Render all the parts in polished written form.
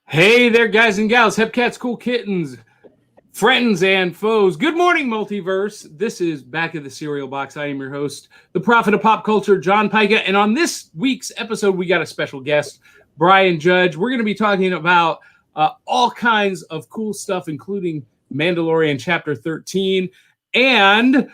Hey there, guys and gals, hepcats, cool kittens, friends and foes. Good morning, multiverse. This is Back of the Cereal Box. I am your host, the prophet of pop culture, John Pica. And on this week's episode, we got a special guest, Brian Judge. We're going to be talking about all kinds of cool stuff, including Mandalorian Chapter 13 and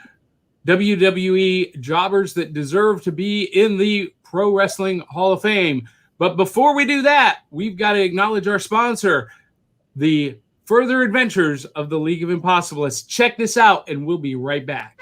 WWE Jobbers that deserve to be in the Pro Wrestling Hall of Fame. But before we do that, we've got to acknowledge our sponsor, the Further Adventures of the League of Impossibilists. Check this out, and we'll be right back.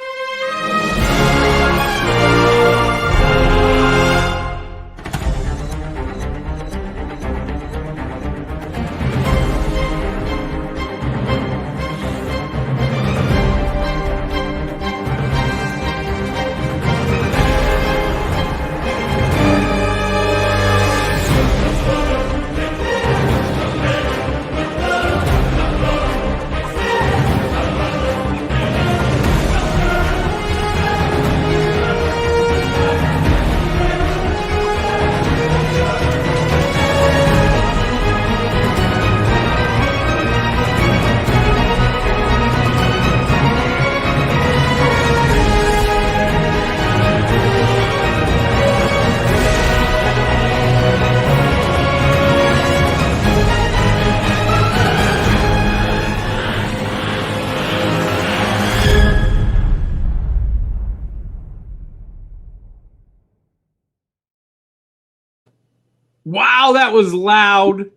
Wow, that was loud.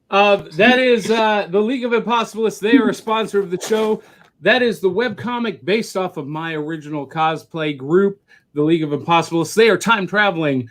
That is the League of Impossibilists. They are a sponsor of the show. That is the webcomic based off of my original cosplay group, the League of Impossibilists. They are time-traveling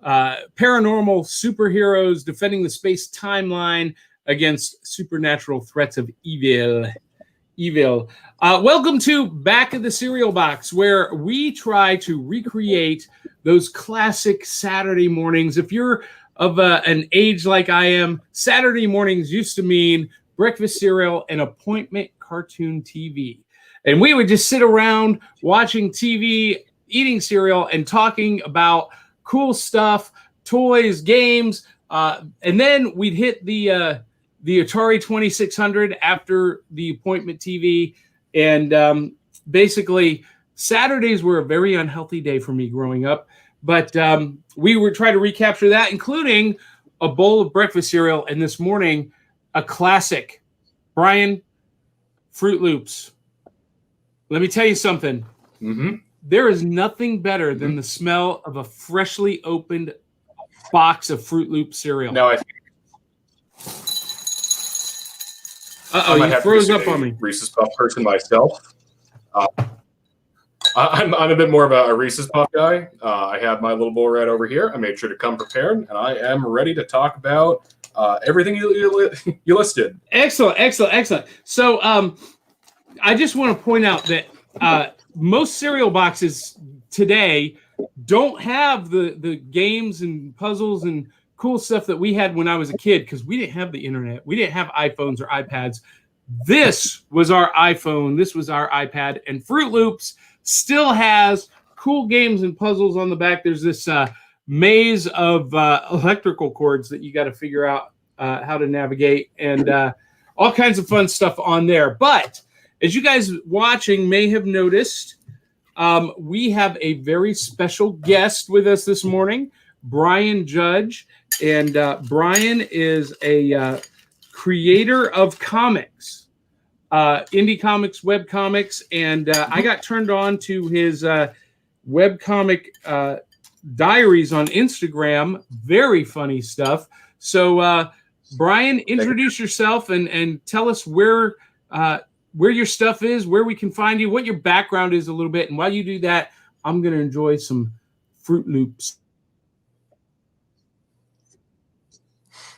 paranormal superheroes defending the space timeline against supernatural threats of evil. Welcome to Back of the Cereal Box, where we try to recreate those classic Saturday mornings. If you're of an age like I am, Saturday mornings used to mean breakfast cereal and appointment cartoon TV. And we would just sit around watching TV, eating cereal, and talking about cool stuff, toys, games. And then we'd hit the Atari 2600 after the appointment TV. And basically, Saturdays were a very unhealthy day for me growing up. But we were trying to recapture that, including a bowl of breakfast cereal. And this morning, a classic. Brian, Fruit Loops. Let me tell you something. Mm-hmm. There is nothing better than the smell of a freshly opened box of Fruit Loop cereal. No, I think you froze up on me. Reese's Puff person myself. I'm a bit more of a Reese's Puff guy. I have my little bowl right over here. I made sure to come prepared, and I am ready to talk about everything you listed. Excellent. So I just want to point out that most cereal boxes today don't have the games and puzzles and cool stuff that we had when I was a kid, because we didn't have the internet. We didn't have iPhones or iPads. This was our iPhone. This was our iPad. And Fruit Loops still has cool games and puzzles on the back. There's this maze of electrical cords that you got to figure out how to navigate, and all kinds of fun stuff on there. But as you guys watching may have noticed, we have a very special guest with us this morning, Brian Judge. And Brian is a creator of comics, indie comics, web comics, and I got turned on to his web comic diaries on Instagram. Very funny stuff. So, Brian, introduce yourself and tell us where your stuff is, where we can find you, what your background is a little bit. And while you do that, I'm going to enjoy some Fruit Loops.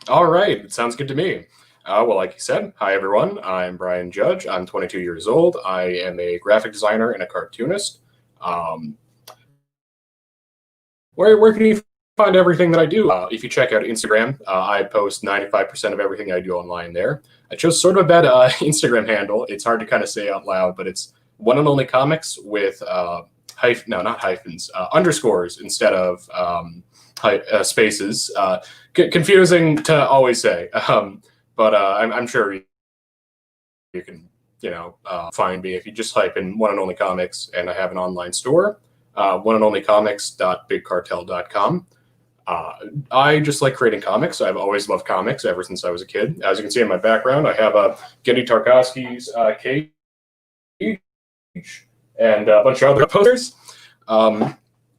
All right. It sounds good to me. Well, like you said, hi, everyone. I'm Brian Judge. I'm 22 years old. I am a graphic designer and a cartoonist. Where can you find everything that I do? If you check out Instagram, I post 95% of everything I do online there. I chose sort of a bad Instagram handle. It's hard to kind of say out loud, but it's One and Only Comics with underscores instead of spaces. Confusing to always say, but I'm sure you can find me if you just type in One and Only Comics, and I have an online store, oneandonlycomics.bigcartel.com. I just like creating comics. I've always loved comics ever since I was a kid. As you can see in my background, I have a Gendy Tarkovsky's cage and a bunch of other posters.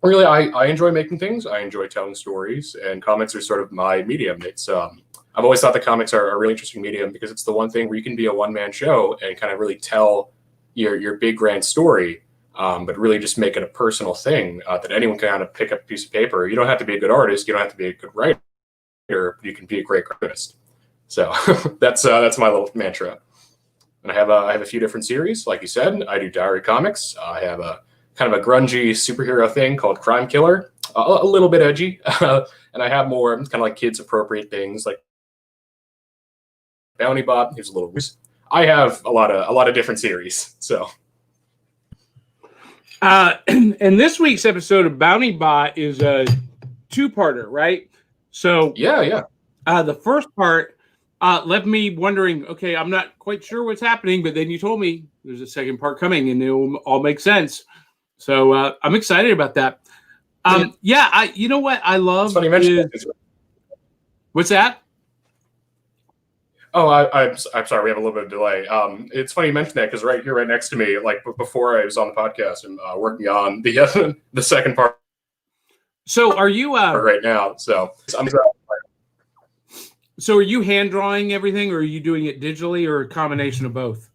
Really, I enjoy making things. I enjoy telling stories, and comics are sort of my medium. It's I've always thought that comics are a really interesting medium because it's the one thing where you can be a one-man show and kind of really tell your big grand story, but really just make it a personal thing that anyone can kind of pick up a piece of paper. You don't have to be a good artist. You don't have to be a good writer. You can be a great artist. So that's my little mantra. And I have a few different series, like you said. I do diary comics. I have a kind of a grungy superhero thing called Crime Killer, a little bit edgy, and I have more kind of like kids appropriate things like Bounty Bot. Here's a little. I have a lot of different series. So, and this week's episode of Bounty Bot is a two-parter, right? So yeah. The first part left me wondering. Okay, I'm not quite sure what's happening, but then you told me there's a second part coming, and it will all make sense. So I'm excited about that. You know what I love? It's funny you mentioned What's that? Oh, I'm sorry. We have a little bit of delay. It's funny you mentioned that because right here, right next to me, like before I was on the podcast, I'm working on the second part. So are you right now? So are you hand drawing everything, or are you doing it digitally, or a combination of both?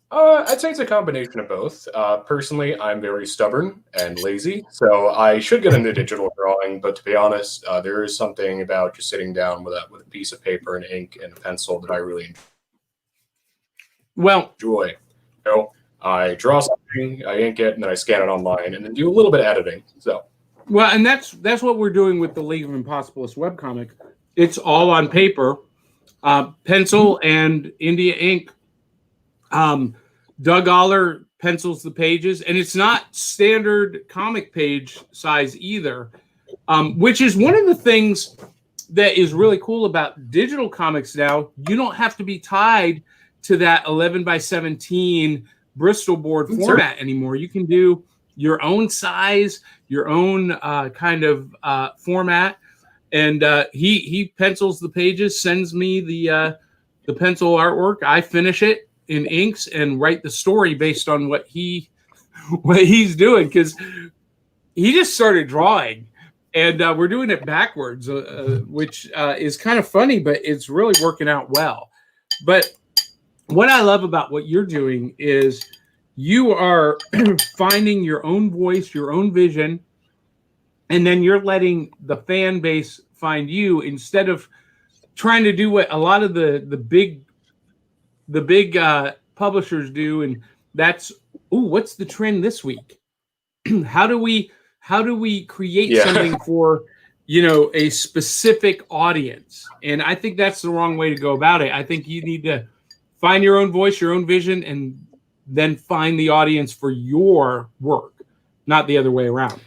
I'd say it's a combination of both. Personally, I'm very stubborn and lazy, so I should get into digital drawing. But to be honest, there is something about just sitting down with a piece of paper and ink and a pencil that I really enjoy. I draw something, I ink it, and then I scan it online, and then do a little bit of editing. So, and that's what we're doing with the League of Impossibilists webcomic. It's all on paper, pencil and India ink. Doug Aller pencils the pages, and it's not standard comic page size either, which is one of the things that is really cool about digital comics now. You don't have to be tied to that 11 by 17 Bristol board format anymore. You can do your own size, your own kind of format, and he pencils the pages, sends me the pencil artwork. I finish it in inks and write the story based on what he's doing, because he just started drawing, and we're doing it backwards, which is kind of funny, but it's really working out well. But what I love about what you're doing is you are finding your own voice, your own vision, and then you're letting the fan base find you, instead of trying to do what a lot of the big publishers do, and that's what's the trend this week? How do we create something for a specific audience? And I think that's the wrong way to go about it. I think you need to find your own voice, your own vision, and then find the audience for your work, not the other way around.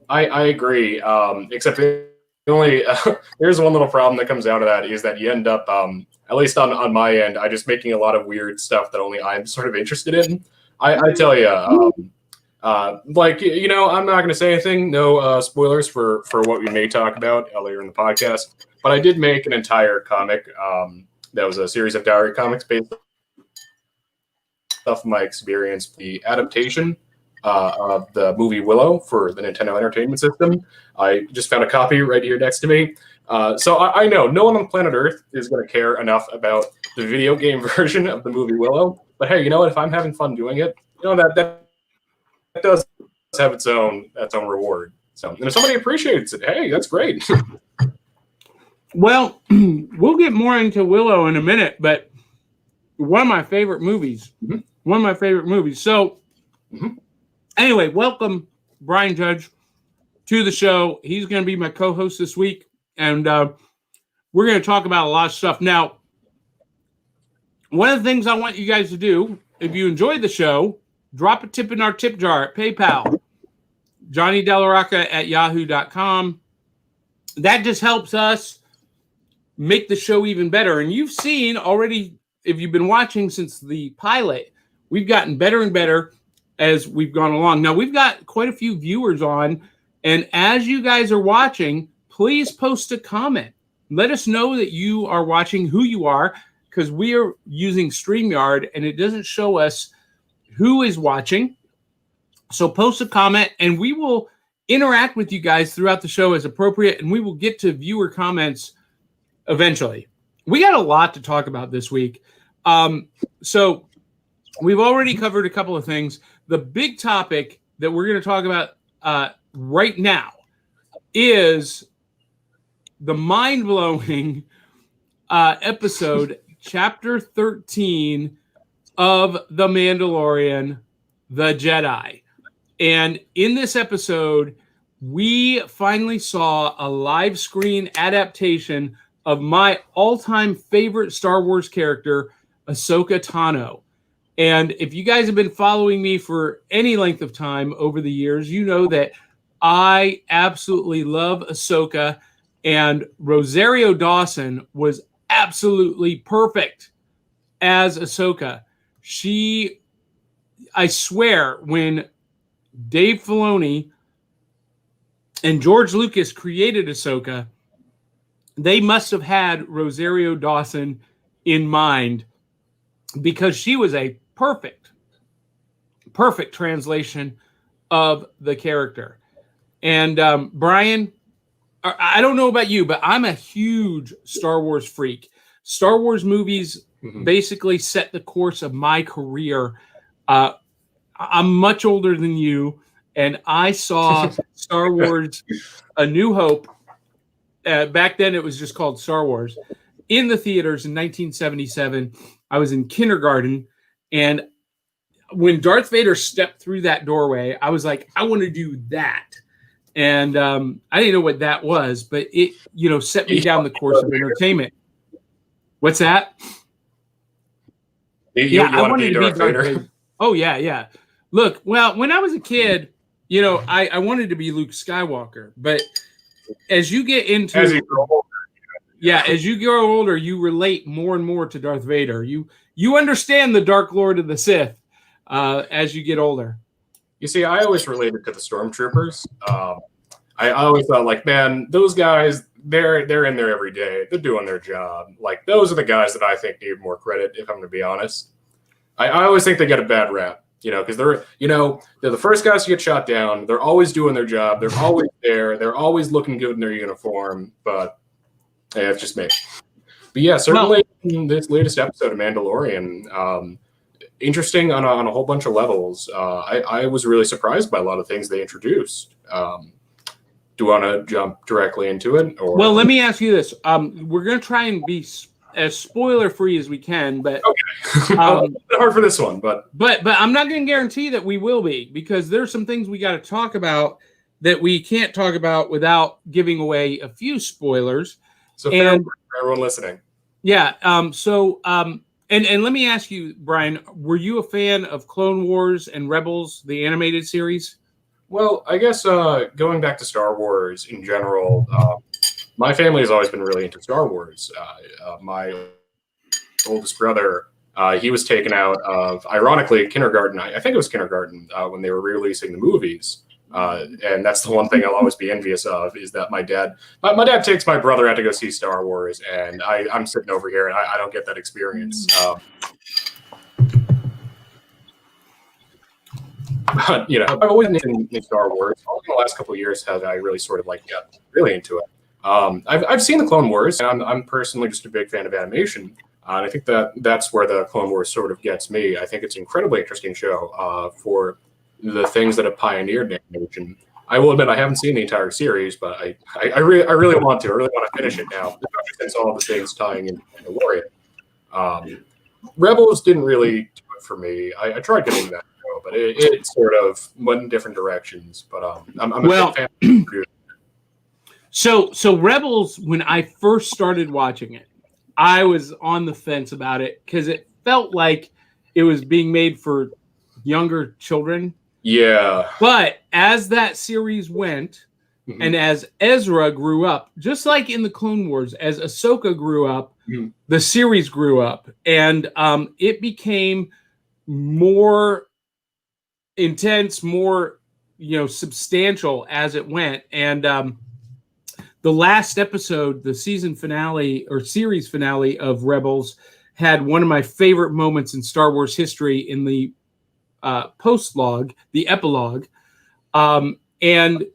I agree, except the only there's one little problem that comes out of that is that you end up at least on my end, I just making a lot of weird stuff that only I'm sort of interested in. I tell you, I'm not going to say anything. No spoilers for what we may talk about later in the podcast. But I did make an entire comic that was a series of diary comics based off of my experience, the adaptation of the movie Willow for the Nintendo Entertainment System. I just found a copy right here next to me. So I know no one on planet Earth is going to care enough about the video game version of the movie Willow. But hey, you know what? If I'm having fun doing it, that does have its own reward. So, and if somebody appreciates it, hey, that's great. Well, we'll get more into Willow in a minute, but one of my favorite movies. Mm-hmm. One of my favorite movies. So, anyway, welcome Brian Judge to the show. He's going to be my co-host this week. And we're going to talk about a lot of stuff. Now, one of the things I want you guys to do, if you enjoyed the show, drop a tip in our tip jar at PayPal. JohnnyDellaRocca@yahoo.com. That just helps us make the show even better. And you've seen already, if you've been watching since the pilot, we've gotten better and better as we've gone along. Now, we've got quite a few viewers on, and as you guys are watching, please post a comment. Let us know that you are watching, who you are, because we are using StreamYard, and it doesn't show us who is watching. So post a comment, and we will interact with you guys throughout the show as appropriate, and we will get to viewer comments eventually. We got a lot to talk about this week. So we've already covered a couple of things. The big topic that we're going to talk about right now is the mind-blowing episode, Chapter 13 of The Mandalorian, The Jedi. And in this episode, we finally saw a live screen adaptation of my all-time favorite Star Wars character, Ahsoka Tano. And if you guys have been following me for any length of time over the years, you know that I absolutely love Ahsoka, and Rosario Dawson was absolutely perfect as Ahsoka. I swear, when Dave Filoni and George Lucas created Ahsoka, they must have had Rosario Dawson in mind, because she was a perfect translation of the character. And Brian, I don't know about you, but I'm a huge Star Wars freak. Star Wars movies basically set the course of my career. I'm much older than you, and I saw Star Wars A New Hope. Back then, it was just called Star Wars, in the theaters in 1977. I was in kindergarten, and when Darth Vader stepped through that doorway, I was like, I want to do that. And I didn't know what that was, but it, set me down the course of entertainment. What's that? You wanted to be Darth Vader? Oh, yeah. Look, well, when I was a kid, I wanted to be Luke Skywalker, but as you get into... As you grow older. Yeah, as you grow older, you relate more and more to Darth Vader. You understand the Dark Lord of the Sith as you get older. You see, I always related to the Stormtroopers. I always thought, like, man, those guys, they're in there every day. They're doing their job. Like, those are the guys that I think need more credit, if I'm going to be honest. I always think they get a bad rap, because they're the first guys to get shot down. They're always doing their job. They're always there. They're always looking good in their uniform, but... Hey, it's just me. But yeah, certainly this latest episode of Mandalorian, interesting on a whole bunch of levels. I was really surprised by a lot of things they introduced. Do you want to jump directly into it? Or? Well, let me ask you this. We're going to try and be as spoiler-free as we can, but... Okay. A bit hard for this one, but... But I'm not going to guarantee that we will be, because there's some things we got to talk about that we can't talk about without giving away a few spoilers. So for everyone listening. Yeah. And let me ask you, Brian, were you a fan of Clone Wars and Rebels, the animated series? Well, I guess going back to Star Wars in general, my family has always been really into Star Wars. My oldest brother, he was taken out of, ironically, kindergarten. I think it was kindergarten when they were releasing the movies. And that's the one thing I'll always be envious of, is that my dad takes my brother out to go see Star Wars, and I'm sitting over here and I don't get that experience. But I've always been in Star Wars. Only in the last couple of years have I really sort of got really into it. I've seen the Clone Wars, and I'm personally just a big fan of animation. And I think that's where the Clone Wars sort of gets me. I think it's an incredibly interesting show for the things that have pioneered animation. I will admit I haven't seen the entire series, but I really want to. I really want to finish it now, especially since all the things tying into Mandalorian. Rebels didn't really do it for me. I tried getting that show, but it sort of went in different directions. But I'm a big fan of it. So Rebels, when I first started watching it, I was on the fence about it because it felt like it was being made for younger children. Yeah. But as that series went, and as Ezra grew up, just like in the Clone Wars, as Ahsoka grew up, the series grew up, and it became more intense, more substantial as it went. And the last episode, the season finale or series finale of Rebels, had one of my favorite moments in Star Wars history in the post-log, the epilogue. And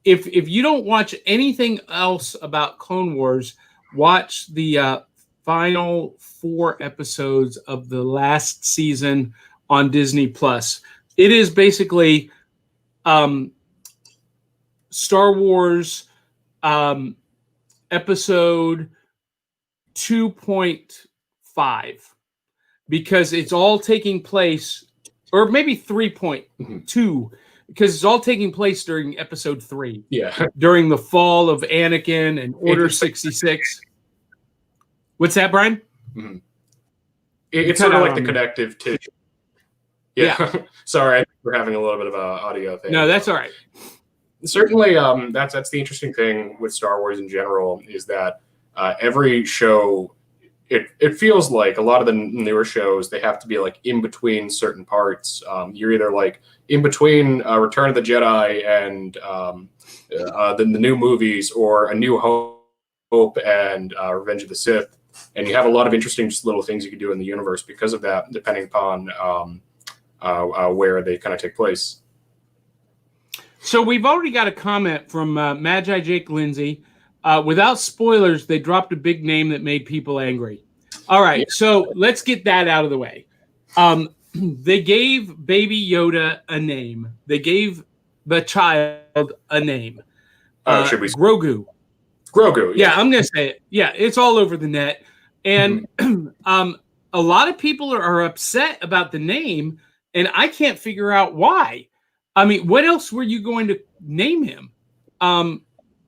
if you don't watch anything else about Clone Wars, watch the final 4 episodes of the last season on Disney Plus. It is basically Star Wars episode 2.5, because it's all taking place, or maybe 3.2, because it's all taking place during episode 3. Yeah. During the fall of Anakin and Order 66. What's that, Brian? Mm-hmm. It's sort of like the connective tissue. Yeah. Sorry, we're having a little bit of an audio thing. No, that's all right. Certainly, that's the interesting thing with Star Wars in general, is that every show, it feels like a lot of the newer shows, they have to be like in between certain parts. You're either like in between Return of the Jedi and the new movies, or A New Hope and Revenge of the Sith, and you have a lot of interesting just little things you can do in the universe because of that, depending upon where they kind of take place. So we've already got a comment from Magi Jake Lindsay. Without spoilers, they dropped a big name that made people angry. All right, so let's get that out of the way. They gave Baby Yoda a name. They gave the child a name. Should we? Grogu. Grogu. Yeah, I'm going to say it. Yeah, it's all over the net. And a lot of people are upset about the name, and I can't figure out why. I mean, what else were you going to name him? Do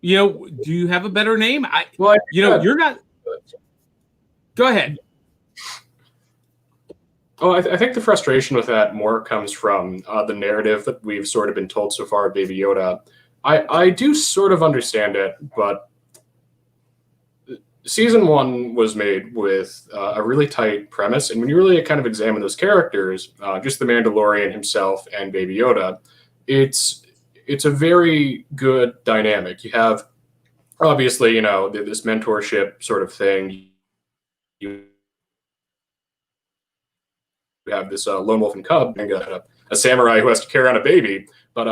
you have a better name? You're not. Go ahead. Oh, I think the frustration with that more comes from the narrative that we've sort of been told so far of Baby Yoda. I do sort of understand it, but season 1 was made with a really tight premise, and when you really kind of examine those characters, just the Mandalorian himself and Baby Yoda, it's a very good dynamic. You have, obviously, this mentorship sort of thing. You have this lone wolf and cub, and a samurai who has to carry on a baby. But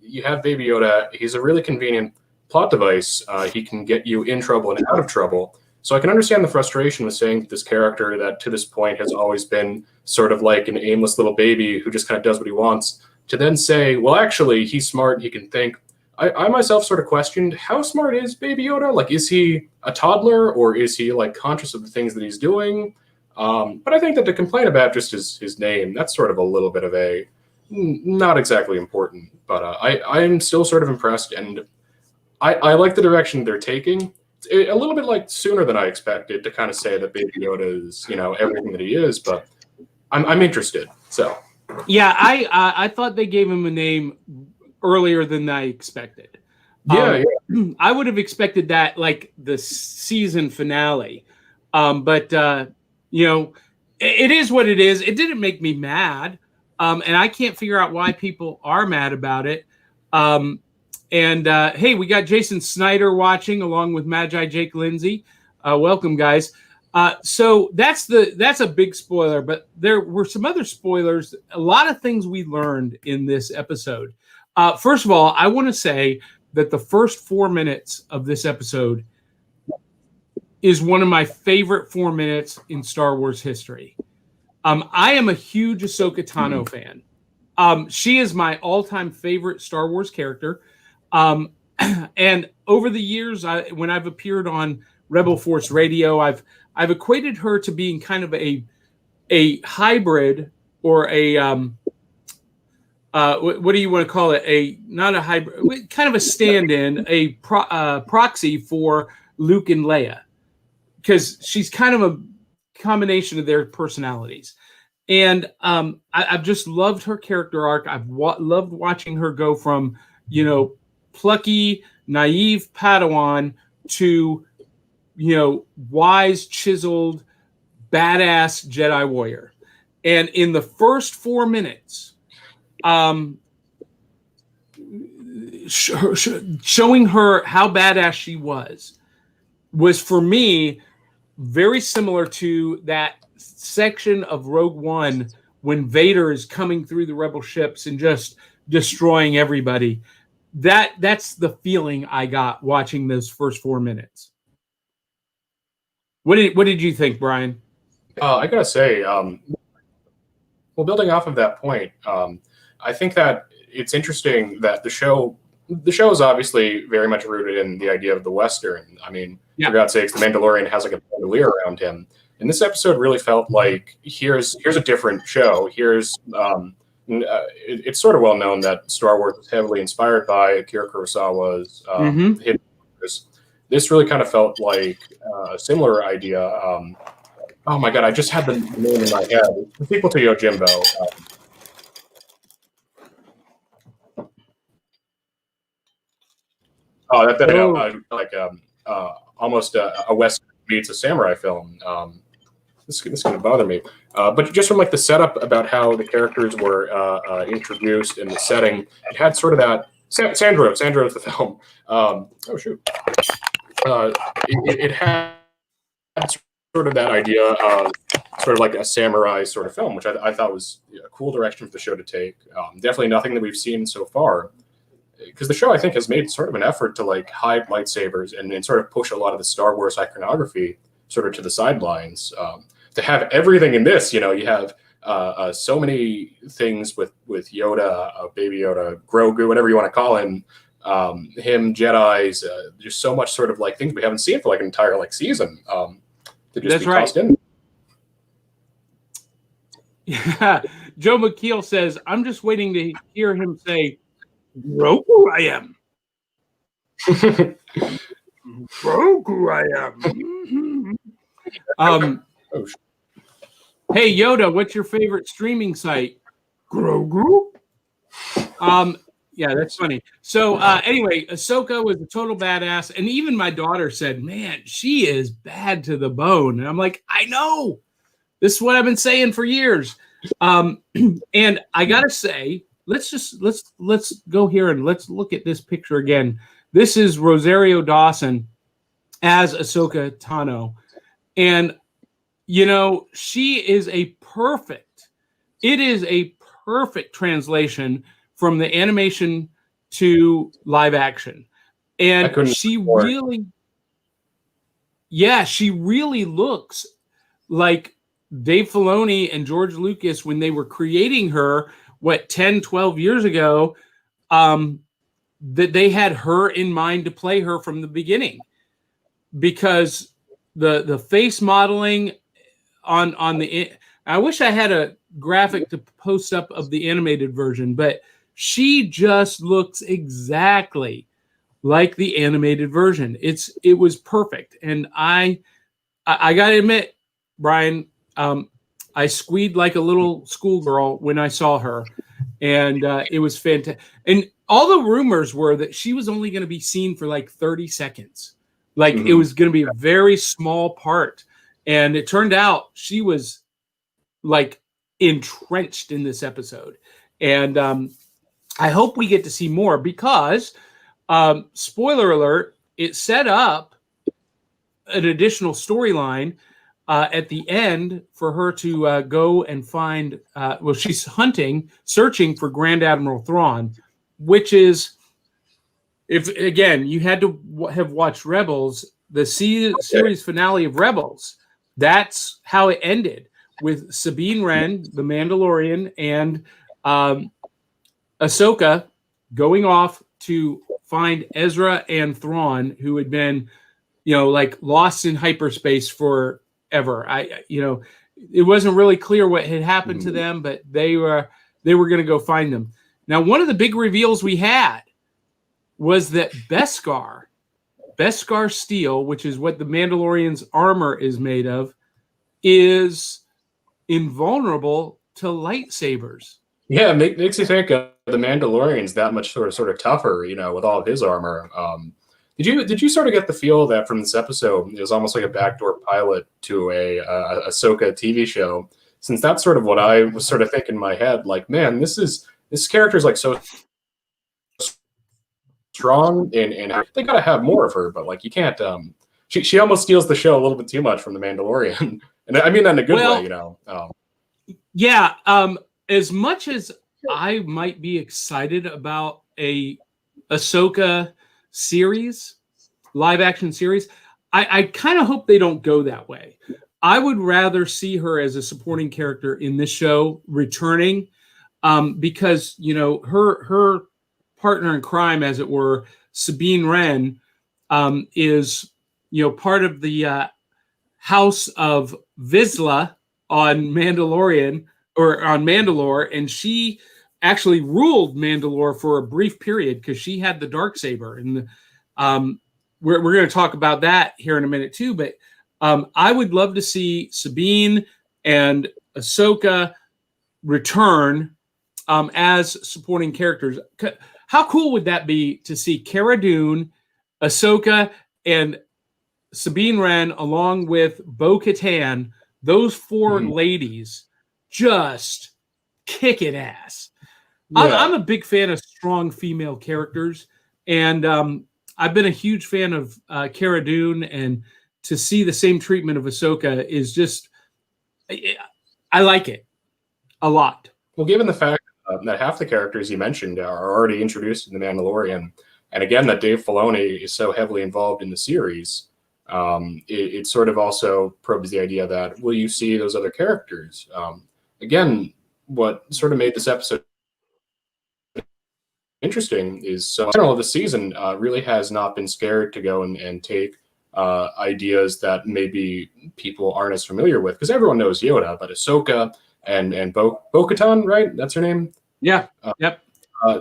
you have Baby Yoda. He's a really convenient plot device. He can get you in trouble and out of trouble. So I can understand the frustration with saying that this character that to this point has always been sort of like an aimless little baby who just kind of does what he wants, to then say, well, actually, he's smart, he can think. I myself sort of questioned, how smart is Baby Yoda? Like, is he a toddler, or is he like conscious of the things that he's doing? But I think that to complain about just his name, that's sort of a little bit of a not exactly important. But I'm still sort of impressed, and I like the direction they're taking. A little bit like sooner than I expected to kind of say that Baby Yoda is, everything that he is, but I'm interested. So yeah, I thought they gave him a name earlier than I expected. Yeah. I would have expected that like the season finale. But it is what it is. It didn't make me mad. And I can't figure out why people are mad about it. Hey, we got Jason Snyder watching along with Magi Jake Lindsay. Welcome, guys. So that's a big spoiler, but there were some other spoilers. A lot of things we learned in this episode. First of all, I want to say that the first 4 minutes of this episode is one of my favorite 4 minutes in Star Wars history. I am a huge Ahsoka Tano fan. She is my all-time favorite Star Wars character. And over the years, when I've appeared on Rebel Force Radio, I've equated her to being kind of a hybrid, or a what do you want to call it? Not a hybrid, kind of a stand-in, a proxy for Luke and Leia, because she's kind of a combination of their personalities. And I've just loved her character arc. I've loved watching her go from, you know, plucky, naive Padawan to, you know, wise, chiseled, badass Jedi warrior. And in the first 4 minutes, showing her how badass she was for me very similar to that section of Rogue One when Vader is coming through the Rebel ships and just destroying everybody. That's the feeling I got watching those first 4 minutes. What did you think, Brian? I gotta say, well, building off of that point, I think that it's interesting that the show is obviously very much rooted in the idea of the Western. I mean, for God's sakes, the Mandalorian has like a bandolier around him. And this episode really felt like here's a different show. It's sort of well known that Star Wars was heavily inspired by Akira Kurosawa's Hidden Figures. This really kind of felt like a similar idea. Oh my God, I just had the name in my head. It's the sequel to Yojimbo. Almost a Western meets a samurai film. This is going to bother me. But just from like the setup about how the characters were introduced in the setting, it had sort of that Sandro is the film. It had sort of that idea of sort of like a samurai sort of film, which I thought was a cool direction for the show to take. Definitely nothing that we've seen so far, because the show I think has made sort of an effort to like hide lightsabers and sort of push a lot of the Star Wars iconography sort of to the sidelines. To have everything in this, you know, you have so many things with Yoda, Baby Yoda, Grogu, whatever you want to call him, Jedis, just so much sort of like things we haven't seen for like an entire like season. To just That's be right. tossed in. Yeah. Joe McKeel says, I'm just waiting to hear him say, Grogu I am. Grogu I am. Hey Yoda, what's your favorite streaming site? Grogu. Yeah, that's funny. So anyway, Ahsoka was a total badass, and even my daughter said, "Man, she is bad to the bone." And I'm like, "I know. This is what I've been saying for years." And I gotta say, let's go here and let's look at this picture again. This is Rosario Dawson as Ahsoka Tano, and you know she is a perfect. It is a perfect translation from the animation to live action. And she really looks like Dave Filoni and George Lucas when they were creating her, 10, 12 years ago, that they had her in mind to play her from the beginning. Because the face modeling on the... I wish I had a graphic to post up of the animated version, but she just looks exactly like the animated version. It was perfect, and I gotta admit, Brian, I squealed like a little schoolgirl when I saw her, and it was fantastic. And all the rumors were that she was only going to be seen for like 30 seconds, like it was going to be a very small part, and it turned out she was like entrenched in this episode, and I hope we get to see more because, spoiler alert, it set up an additional storyline at the end for her to go and find, she's searching for Grand Admiral Thrawn, which is, if again, you had to have watched Rebels, the series finale of Rebels, that's how it ended with Sabine Wren, the Mandalorian, and Ahsoka going off to find Ezra and Thrawn, who had been, like lost in hyperspace forever. It wasn't really clear what had happened to them, but they were going to go find them. Now, one of the big reveals we had was that Beskar steel, which is what the Mandalorian's armor is made of, is invulnerable to lightsabers. Yeah, makes you think the Mandalorian's that much sort of tougher, with all of his armor. Did you sort of get the feel that from this episode it was almost like a backdoor pilot to a Ahsoka TV show? Since that's sort of what I was sort of thinking in my head, like, man, this character is like so strong, and they gotta have more of her, but like you can't. She almost steals the show a little bit too much from the Mandalorian, and I mean that in a good way, Yeah. As much as I might be excited about a Ahsoka series, live action series, I kind of hope they don't go that way. I would rather see her as a supporting character in this show returning, because her partner in crime, as it were, Sabine Wren, is part of the House of Vizsla on Mandalorian. Or on Mandalore, and she actually ruled Mandalore for a brief period because she had the Darksaber. And we're going to talk about that here in a minute too. But I would love to see Sabine and Ahsoka return as supporting characters. How cool would that be to see Cara Dune, Ahsoka, and Sabine Wren along with Bo-Katan, those four ladies, just kicking ass. Yeah. I'm a big fan of strong female characters, and I've been a huge fan of Cara Dune, and to see the same treatment of Ahsoka is just, I like it a lot. Well, given the fact that half the characters you mentioned are already introduced in The Mandalorian, and again, that Dave Filoni is so heavily involved in the series, it sort of also probes the idea that, will you see those other characters? Again, what sort of made this episode interesting is, so in general, the season really has not been scared to go and take ideas that maybe people aren't as familiar with, because everyone knows Yoda, but Ahsoka and Bo-Katan, right? That's her name? Yeah. Yep.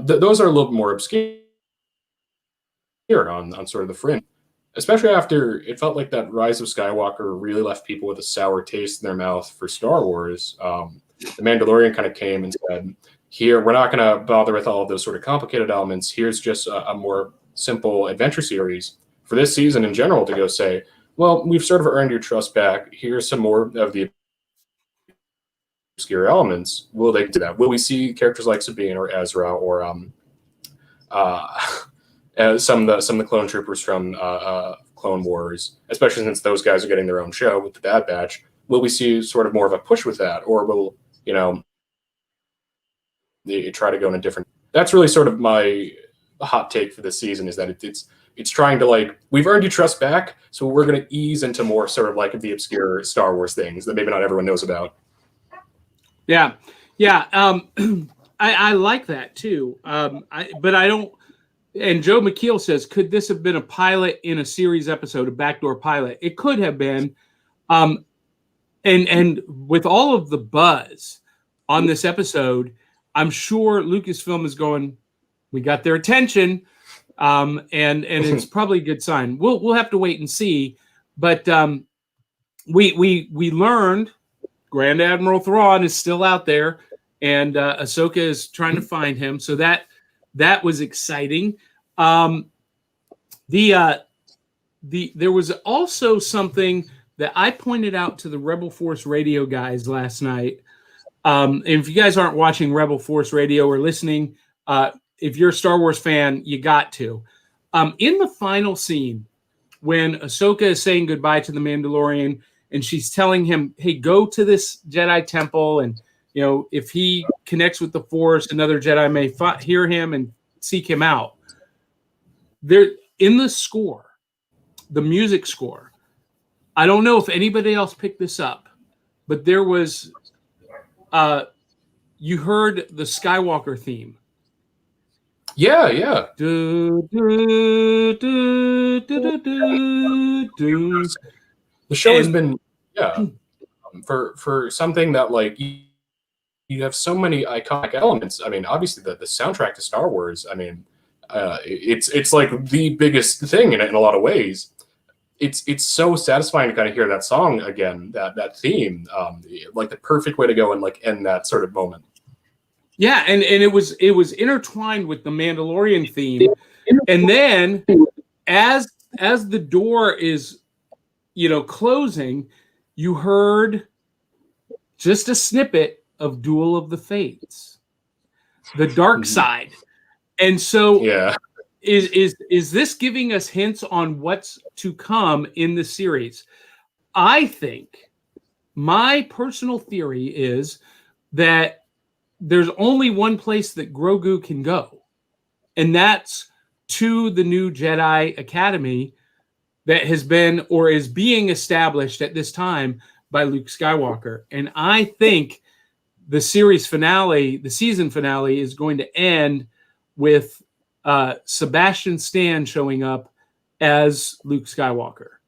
Those are a little more obscure on sort of the fringe, especially after it felt like that Rise of Skywalker really left people with a sour taste in their mouth for Star Wars. The Mandalorian kind of came and said, here, we're not going to bother with all of those sort of complicated elements. Here's just a more simple adventure series for this season in general to go say, well, we've sort of earned your trust back. Here's some more of the obscure elements. Will they do that? Will we see characters like Sabine or Ezra or some of the clone troopers from Clone Wars, especially since those guys are getting their own show with the Bad Batch? Will we see sort of more of a push with that, or will they try to go in a different? That's really sort of my hot take for this season, is that it's trying to, like, we've earned your trust back, so we're going to ease into more sort of like the obscure Star Wars things that maybe not everyone knows about. Yeah. I like that too. But I don't. And Joe McKeel says, could this have been a pilot in a series episode, a backdoor pilot? It could have been. And with all of the buzz on this episode, I'm sure Lucasfilm is going, we got their attention, and it's probably a good sign. We'll have to wait and see. But we learned Grand Admiral Thrawn is still out there, and Ahsoka is trying to find him. So that was exciting. There was also something that I pointed out to the Rebel Force Radio guys last night. And if you guys aren't watching Rebel Force Radio or listening, if you're a Star Wars fan, you got to. In the final scene, when Ahsoka is saying goodbye to the Mandalorian, and she's telling him, hey, go to this Jedi temple, and if he connects with the Force, another Jedi may hear him and seek him out. There, in the score, the music score, I don't know if anybody else picked this up, but there was, you heard the Skywalker theme. Yeah. Do, do, do, do, do, do. The show has been, for something that, like, you have so many iconic elements. I mean, obviously the soundtrack to Star Wars, I mean, it's like the biggest thing in a lot of ways. it's so satisfying to kind of hear that song again, that theme, like the perfect way to go and like end that sort of moment. Yeah, and it was intertwined with the Mandalorian theme, and then as the door is, closing, you heard just a snippet of Duel of the Fates, the dark side, and so Yeah. Is this giving us hints on what's to come in the series? I think my personal theory is that there's only one place that Grogu can go, and that's to the new Jedi Academy that has been or is being established at this time by Luke Skywalker. And I think the series finale, the season finale, is going to end with Sebastian Stan showing up as Luke Skywalker,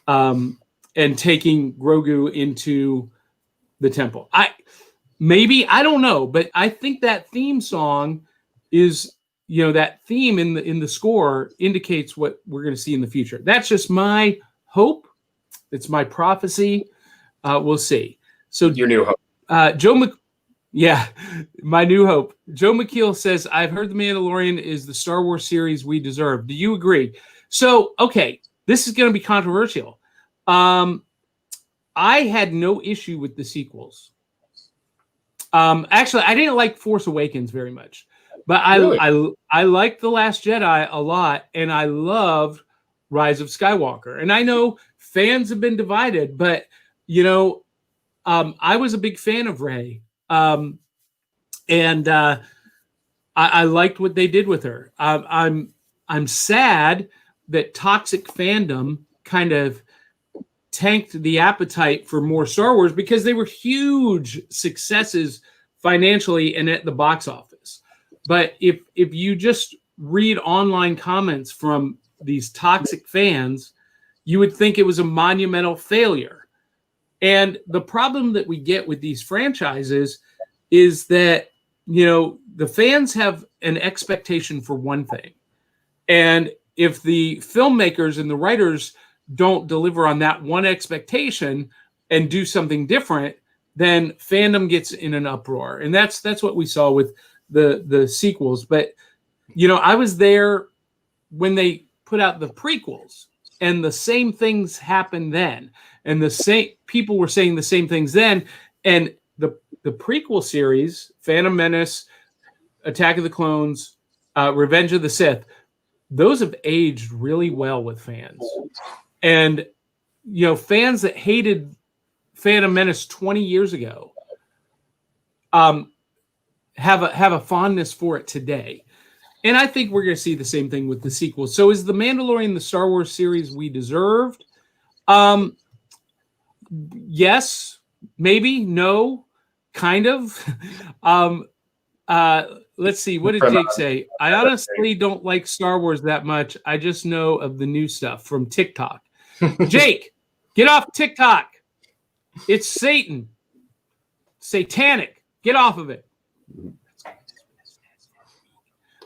and taking Grogu into the temple. I don't know, but I think that theme song is, that theme in the score indicates what we're going to see in the future. That's just my hope. It's my prophecy. We'll see. So Your new hope. Yeah, my new hope. Joe McKeel says, I've heard The Mandalorian is the Star Wars series we deserve. Do you agree? So, okay, this is going to be controversial. I had no issue with the sequels. Actually, I didn't like Force Awakens very much, but I liked The Last Jedi a lot, and I loved Rise of Skywalker. And I know fans have been divided, but, I was a big fan of Rey. And I liked what they did with her. I'm sad that toxic fandom kind of tanked the appetite for more Star Wars, because they were huge successes financially and at the box office. But if you just read online comments from these toxic fans, you would think it was a monumental failure. And the problem that we get with these franchises is that, the fans have an expectation for one thing. And if the filmmakers and the writers don't deliver on that one expectation and do something different, then fandom gets in an uproar. And that's what we saw with the sequels. But, I was there when they put out the prequels, and the same things happened then. And the same people were saying the same things then. And the prequel series, Phantom Menace, Attack of the Clones, Revenge of the Sith, those have aged really well with fans. And, fans that hated Phantom Menace 20 years ago have a fondness for it today. And I think we're going to see the same thing with the sequels. So is The Mandalorian the Star Wars series we deserved? Yes, maybe, no, kind of. Let's see. What did Jake say? I honestly don't like Star Wars that much. I just know of the new stuff from TikTok. Jake, get off TikTok. It's Satan. Satanic. Get off of it.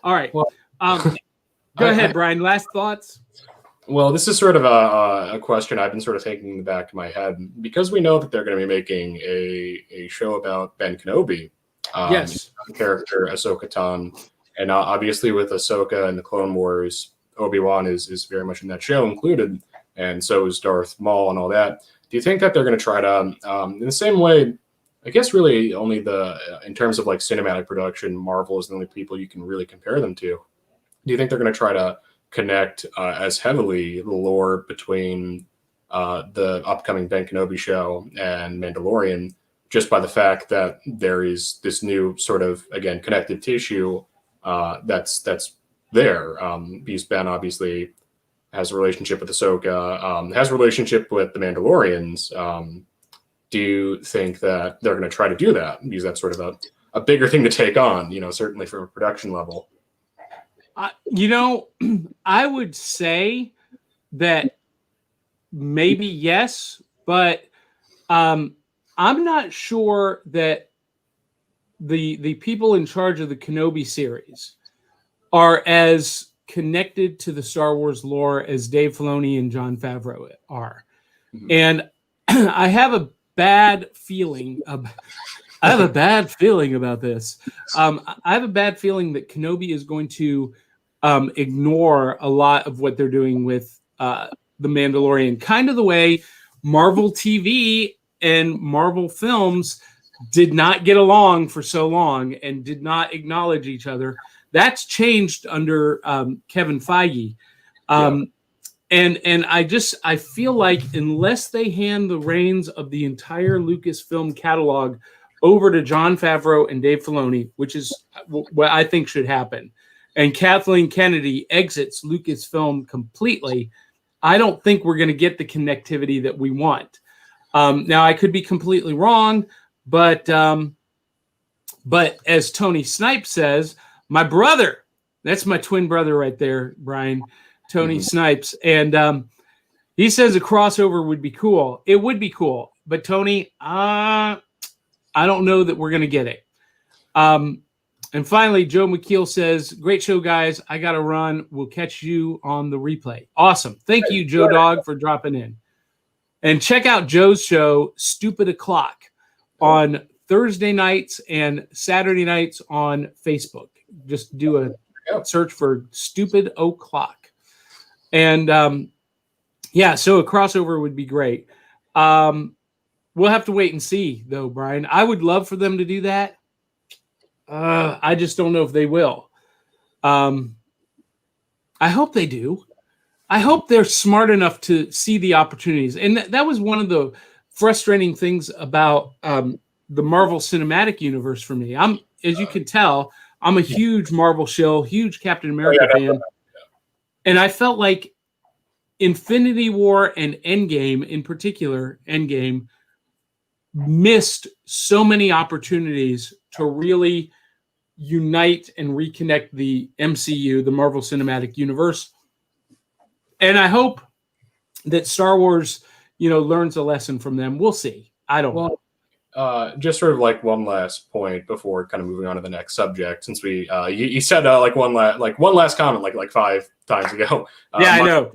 All right. Well, go ahead, Brian. Last thoughts? Well, this is sort of a question I've been sort of thinking in the back of my head, because we know that they're going to be making a show about Ben Kenobi. Yes. The character Ahsoka Tano. And obviously with Ahsoka and the Clone Wars, Obi-Wan is very much in that show included. And so is Darth Maul and all that. Do you think that they're going to try to, in the same way, I guess really only in terms of like cinematic production, Marvel is the only people you can really compare them to. Do you think they're going to try to connect as heavily the lore between the upcoming Ben Kenobi show and Mandalorian, just by the fact that there is this new sort of, again, connective tissue that's there? Because Ben obviously has a relationship with Ahsoka, has a relationship with the Mandalorians. Do you think that they're going to try to do that? Because that's sort of a bigger thing to take on, certainly from a production level. I would say that maybe yes, but I'm not sure that the people in charge of the Kenobi series are as connected to the Star Wars lore as Dave Filoni and Jon Favreau are. Mhm. And I have a bad feeling I have a bad feeling about this. I have a bad feeling that Kenobi is going to ignore a lot of what they're doing with The Mandalorian, kind of the way Marvel TV and Marvel films did not get along for so long and did not acknowledge each other. That's changed under Kevin Feige. And I feel like unless they hand the reins of the entire Lucasfilm catalog over to Jon Favreau and Dave Filoni, which is what I think should happen, and Kathleen Kennedy exits Lucasfilm completely, I don't think we're going to get the connectivity that we want. Now, I could be completely wrong, but as Tony Snipes says, my brother, that's my twin brother right there, Brian, Tony Snipes, and he says a crossover would be cool. It would be cool, but Tony, I don't know that we're going to get it. And finally, Joe McKeel says, great show, guys. I got to run. We'll catch you on the replay. Awesome. Thank you, Joe Dog, for dropping in. And check out Joe's show, Stupid O'Clock, on Thursday nights and Saturday nights on Facebook. Just do a search for Stupid O'Clock. And so a crossover would be great. We'll have to wait and see, though, Brian. I would love for them to do that. I just don't know if they will. I hope they do. I hope they're smart enough to see the opportunities. And that was one of the frustrating things about the Marvel Cinematic Universe for me. As you can tell, I'm a huge Marvel shill, huge Captain America fan. And I felt like Infinity War and Endgame, in particular, Endgame, missed so many opportunities to really unite and reconnect the MCU, the Marvel Cinematic Universe. And I hope that Star Wars, learns a lesson from them. We'll see. I don't know. Just sort of like one last point before kind of moving on to the next subject, since we you said one last comment like 5 times ago. I know.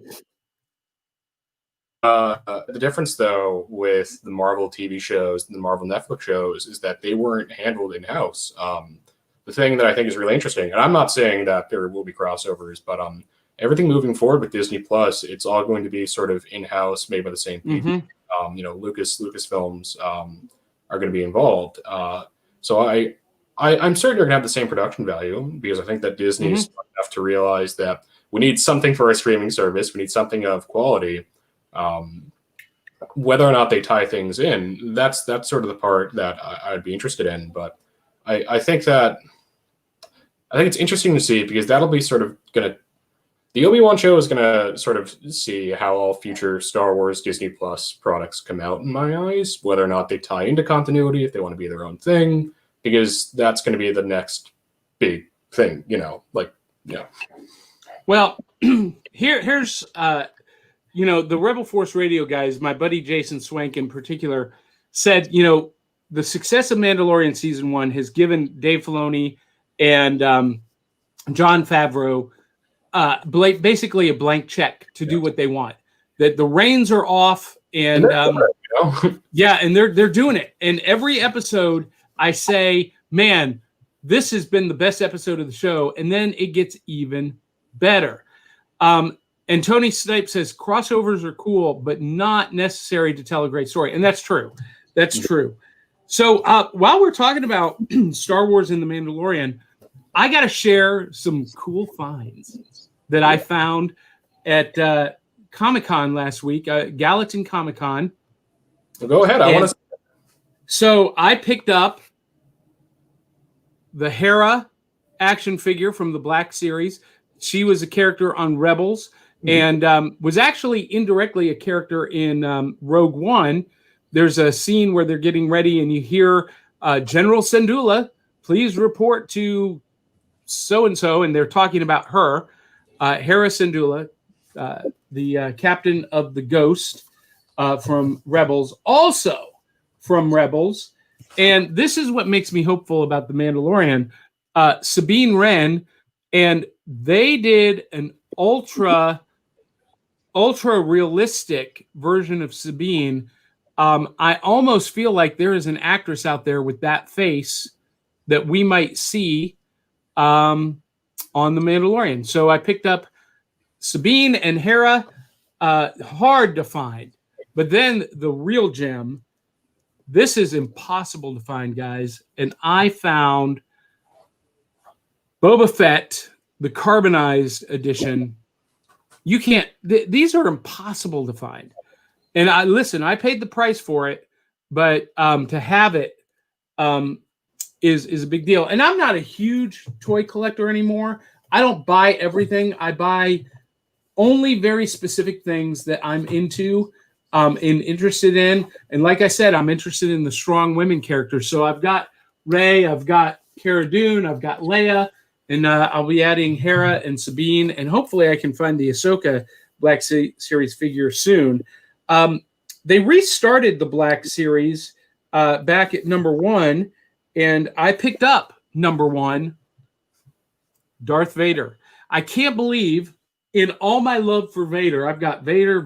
The difference, though, with the Marvel TV shows, the Marvel Netflix shows, is that they weren't handled in-house. The thing that I think is really interesting, and I'm not saying that there will be crossovers, but everything moving forward with Disney Plus, it's all going to be sort of in-house, made by the same people. Lucasfilms are going to be involved. So I'm certain they're going to have the same production value, because I think that Disney is smart enough to realize that we need something for a streaming service. We need something of quality. Whether or not they tie things in, that's sort of the part that I'd be interested in. But I think it's interesting to see, because that'll be sort of the Obi-Wan show is gonna sort of see how all future Star Wars Disney Plus products come out, in my eyes, whether or not they tie into continuity, if they want to be their own thing, because that's going to be the next big thing, Well, here's the Rebel Force Radio guys, my buddy Jason Swank in particular, said, the success of Mandalorian Season 1 has given Dave Filoni and Jon Favreau basically a blank check to do what they want. That the reins are off, and and they're doing it. And every episode, I say, man, this has been the best episode of the show, and then it gets even better. And Tony Snipes says crossovers are cool, but not necessary to tell a great story. And that's true. That's true. So while we're talking about Star Wars and The Mandalorian, I got to share some cool finds that I found at Comic-Con last week, Gallatin Comic-Con. Well, go ahead. I want to. So I picked up the Hera action figure from the Black series. She was a character on Rebels. And was actually indirectly a character in Rogue One. There's a scene where they're getting ready, and you hear General Syndulla, please report to so-and-so, and they're talking about her, Hera Syndulla, the captain of the Ghost from Rebels, also from Rebels. And this is what makes me hopeful about The Mandalorian. Sabine Wren and they did an ultra realistic version of Sabine. I almost feel like there is an actress out there with that face that we might see on The Mandalorian. So I picked up Sabine and Hera, hard to find. But then the real gem, this is impossible to find, guys. And I found Boba Fett, the carbonized edition. You can't, these are impossible to find. And I paid the price for it, but to have it is a big deal. And I'm not a huge toy collector anymore. I don't buy everything. I buy only very specific things that I'm into and interested in. And like I said, I'm interested in the strong women characters. So I've got Rey, I've got Cara Dune, I've got Leia, and I'll be adding Hera and Sabine. And hopefully I can find the Ahsoka Black Series figure soon. They restarted the Black Series back at #1, and I picked up #1, Darth Vader. I can't believe, in all my love for Vader, I've got Vader.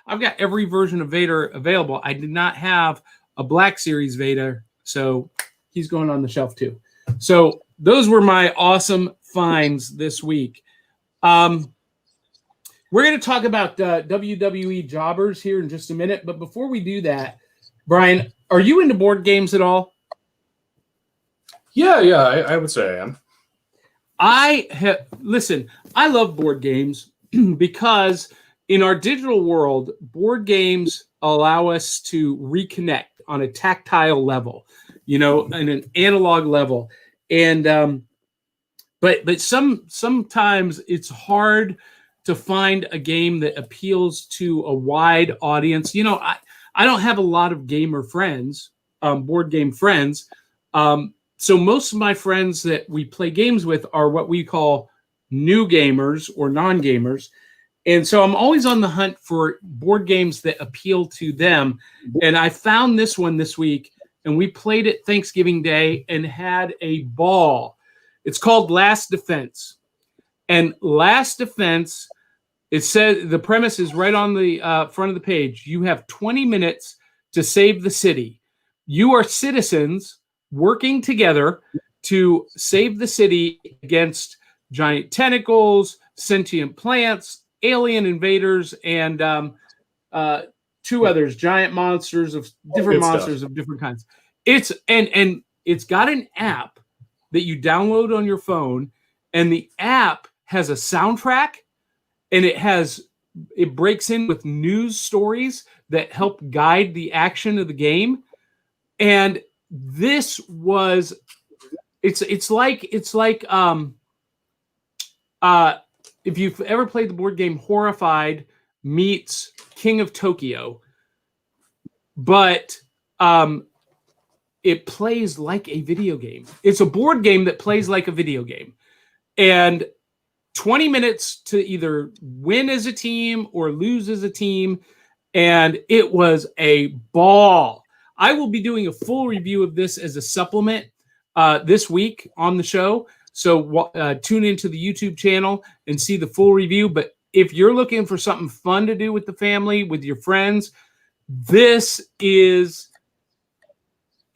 I've got every version of Vader available. I did not have a Black Series Vader, so he's going on the shelf too. So those were my awesome finds this week. We're going to talk about WWE Jobbers here in just a minute, but before we do that, Brian, are you into board games at all? Yeah, I would say I am. Listen, I love board games because in our digital world, board games allow us to reconnect on a tactile level, in an analog level. And but sometimes it's hard to find a game that appeals to a wide audience. I don't have a lot of gamer friends, board game friends. So most of my friends that we play games with are what we call new gamers or non-gamers. And so I'm always on the hunt for board games that appeal to them. And I found this one this week, and we played it Thanksgiving Day and had a ball. It's called Last Defense. And Last Defense, it says, the premise is right on the front of the page. You have 20 minutes to save the city. You are citizens working together to save the city against giant tentacles, sentient plants, alien invaders, and two others, giant monsters of different monsters of different kinds. It's and it's got an app that you download on your phone, and the app has a soundtrack, and it breaks in with news stories that help guide the action of the game. And this was it's like if you've ever played the board game Horrified meets King of Tokyo, but it plays like a video game. It's a board game that plays like a video game. And 20 minutes to either win as a team or lose as a team. And it was a ball. I will be doing a full review of this as a supplement this week on the show. So tune into the YouTube channel and see the full review. But if you're looking for something fun to do with the family, with your friends, this is,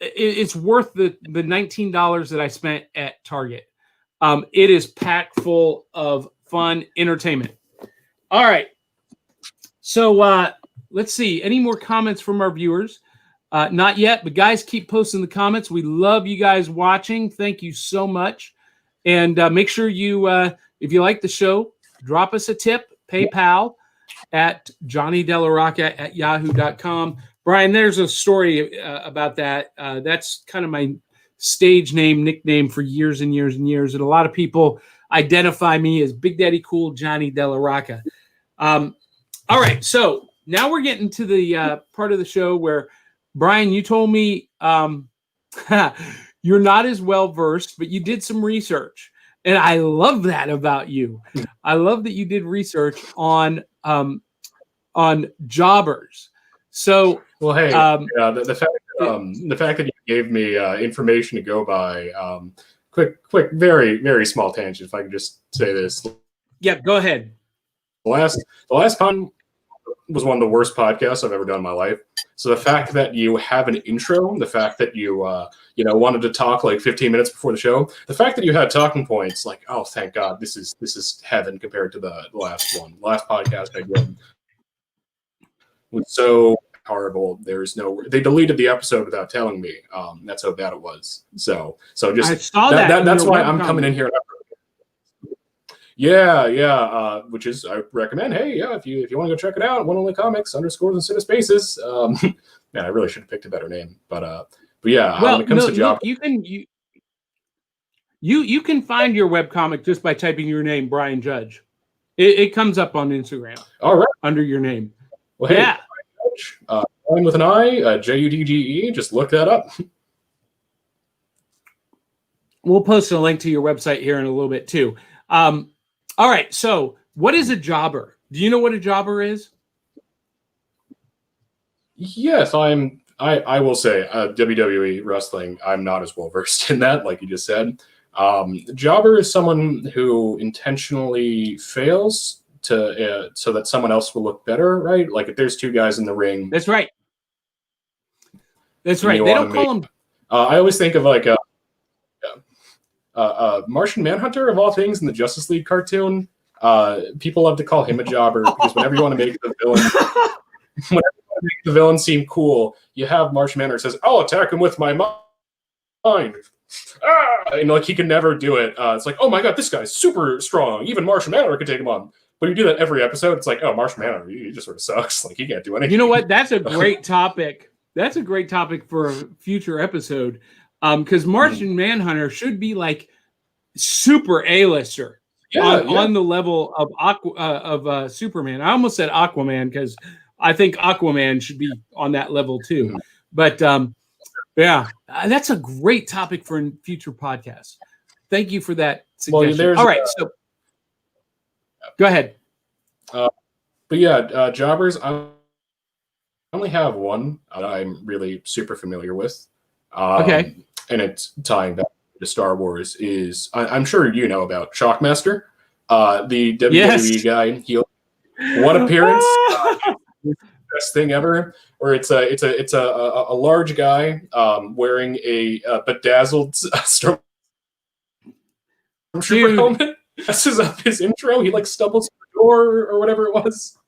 it's worth the $19 that I spent at Target. It is packed full of fun entertainment. All right. So let's see. Any more comments from our viewers? Not yet, but guys, keep posting the comments. We love you guys watching. Thank you so much. And make sure you, if you like the show, drop us a tip, PayPal at johnnydelarocca@yahoo.com. Brian, there's a story about that. That's kind of my stage name, nickname for years and years and years. And a lot of people identify me as Big Daddy Cool Johnny Delarocca. All right, so now we're getting to the part of the show where, Brian, you told me you're not as well versed, but you did some research. And I love that about you. I love that you did research on Jobbers. So, well, hey, the fact that you gave me information to go by quick, very, very small tangent. If I could just say this. Yeah, go ahead. The last con was one of the worst podcasts I've ever done in my life. So the fact that you have an intro, the fact that you wanted to talk like 15 minutes before the show, the fact that you had talking points, like, oh, thank God, this is heaven compared to the last one. The last podcast I did was so horrible. They deleted the episode without telling me. That's how bad it was. So just I saw that's why I'm coming in here. Yeah. Which is, I recommend. Hey, yeah, if you want to go check it out, One Only Comics _ and Spaces. Man, I really should have picked a better name, but yeah. Well, when it comes to job, you can find your webcomic just by typing your name, Brian Judge. It comes up on Instagram. All right, under your name. Well, hey, yeah. Brian with an I, Judge. Just look that up. We'll post a link to your website here in a little bit too. All right, so what is a jobber? Do you know what a jobber is? Yes, I will say WWE wrestling. I'm not as well versed in that, like you just said. Jobber is someone who intentionally fails to so that someone else will look better, right? Like if there's two guys in the ring. That's right. That's right. They don't call them. I always think of like Martian Manhunter of all things in the Justice League cartoon. People love to call him a jobber because whenever you want to make the villain seem cool, you have Martian Manhunter says, "I'll attack him with my mind." And like he can never do it. It's like, oh my god, this guy's super strong. Even Martian Manhunter could take him on. But you do that every episode. It's like, oh, Martian Manhunter, he just sort of sucks. Like he can't do anything. You know what? That's a great topic. That's a great topic for a future episode. Because Martian Manhunter should be like super A-lister on the level of Superman. I almost said Aquaman because I think Aquaman should be on that level too. Mm-hmm. But yeah, that's a great topic for a future podcast. Thank you for that suggestion. All right, so go ahead. But yeah, jobbers. I only have one that I'm really super familiar with. Okay. And it's tying back to Star Wars. I'm sure you know about Shockmaster, the WWE guy. One appearance, best thing ever. Where it's a large guy wearing a bedazzled Stormtrooper helmet. Messes up his intro. He like stumbles through the door or whatever it was.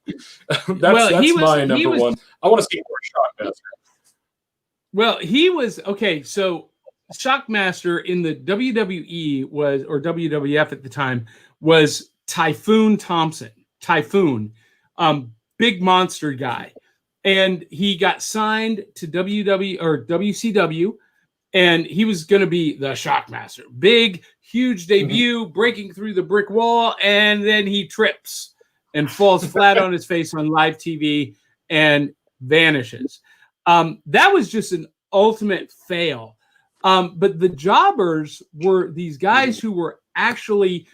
That's my number one. I want to see more Shockmaster. Well, he was okay. So Shockmaster in the WWE or WWF at the time was Typhoon Thompson. Typhoon, big monster guy, and he got signed to WCW, and he was going to be the Shockmaster. Big, huge debut, breaking through the brick wall, and then he trips and falls flat on his face on live TV and vanishes. That was just an ultimate fail. But the jobbers were these guys who were actually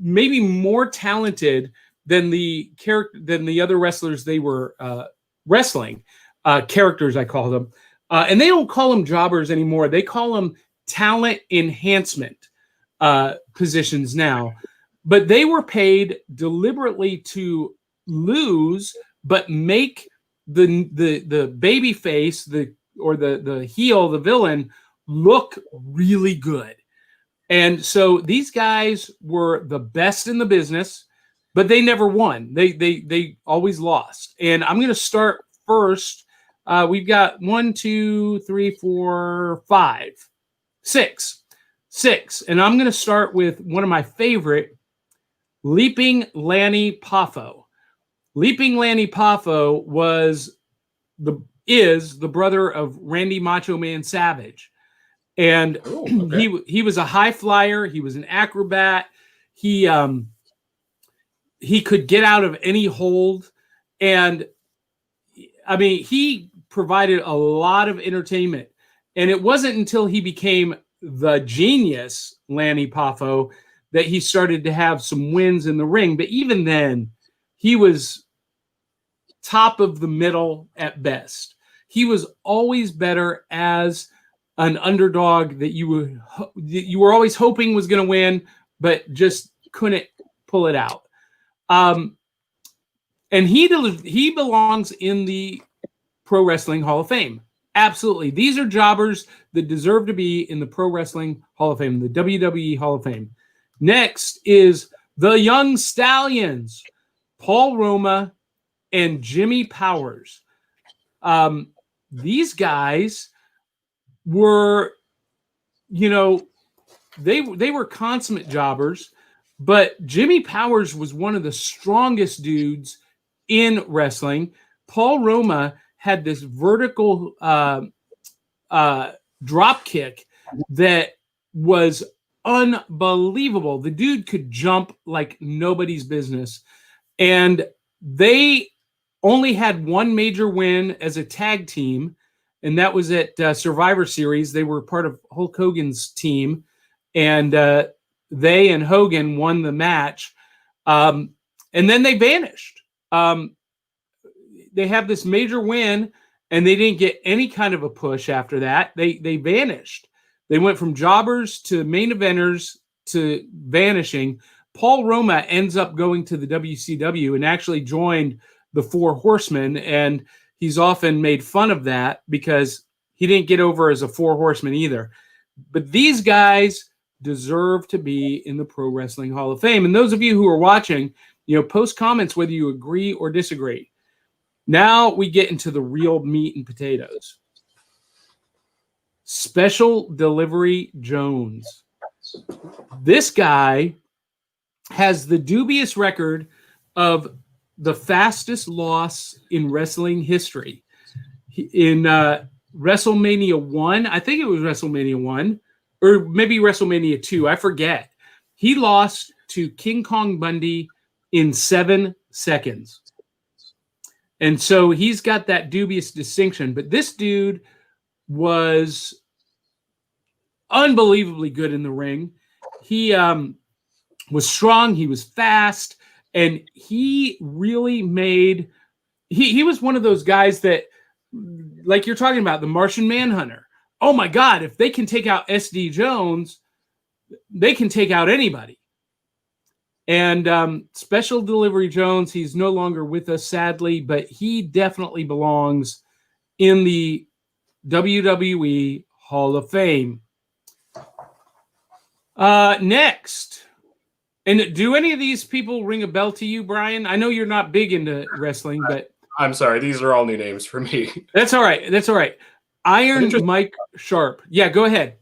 maybe more talented than the other wrestlers they were wrestling. Characters, I call them. And they don't call them jobbers anymore. They call them talent enhancement positions now. But they were paid deliberately to lose, but make the baby face, the heel, the villain, look really good. And so these guys were the best in the business, but they never won. They always lost. And I'm going to start first. We've got 1, 2, 3, 4, 5, 6. And I'm going to start with one of my favorite, Leaping Lanny Poffo. Leaping Lanny Poffo is the brother of Randy Macho Man Savage. And he was a high flyer. He was an acrobat. He could get out of any hold. And I mean, he provided a lot of entertainment. And it wasn't until he became the genius, Lanny Poffo, that he started to have some wins in the ring. But even then, he was top of the middle at best. He was always better as an underdog that you were always hoping was going to win, but just couldn't pull it out. And he belongs in the Pro Wrestling Hall of Fame. Absolutely. These are jobbers that deserve to be in the Pro Wrestling Hall of Fame, the WWE Hall of Fame. Next is the Young Stallions, Paul Roma and Jimmy Powers. These guys were, they were consummate jobbers, but Jimmy Powers was one of the strongest dudes in wrestling. Paul Roma had this vertical drop kick that was unbelievable. The dude could jump like nobody's business. And they only had one major win as a tag team, and that was at Survivor Series. They were part of Hulk Hogan's team, and they and Hogan won the match. And then they vanished. They have this major win, and they didn't get any kind of a push after that. They vanished. They went from jobbers to main eventers to vanishing. Paul Roma ends up going to the WCW and actually joined the Four Horsemen, and he's often made fun of that because he didn't get over as a Four Horseman either. But these guys deserve to be in the Pro Wrestling Hall of Fame. And those of you who are watching, post comments whether you agree or disagree. Now we get into the real meat and potatoes. Special Delivery Jones. This guy has the dubious record of the fastest loss in wrestling history. In WrestleMania 1, I think it was WrestleMania 1, or maybe WrestleMania 2, I forget. He lost to King Kong Bundy in 7 seconds. And so he's got that dubious distinction. But this dude was unbelievably good in the ring. He was strong. He was fast. And he really made... He was one of those guys that, like you're talking about, the Martian Manhunter. Oh, my God, if they can take out S.D. Jones, they can take out anybody. And Special Delivery Jones, he's no longer with us, sadly, but he definitely belongs in the WWE Hall of Fame. Next. And do any of these people ring a bell to you, Brian? I know you're not big into wrestling, but... I'm sorry. These are all new names for me. That's all right. That's all right. Iron Mike Sharp. Yeah, go ahead.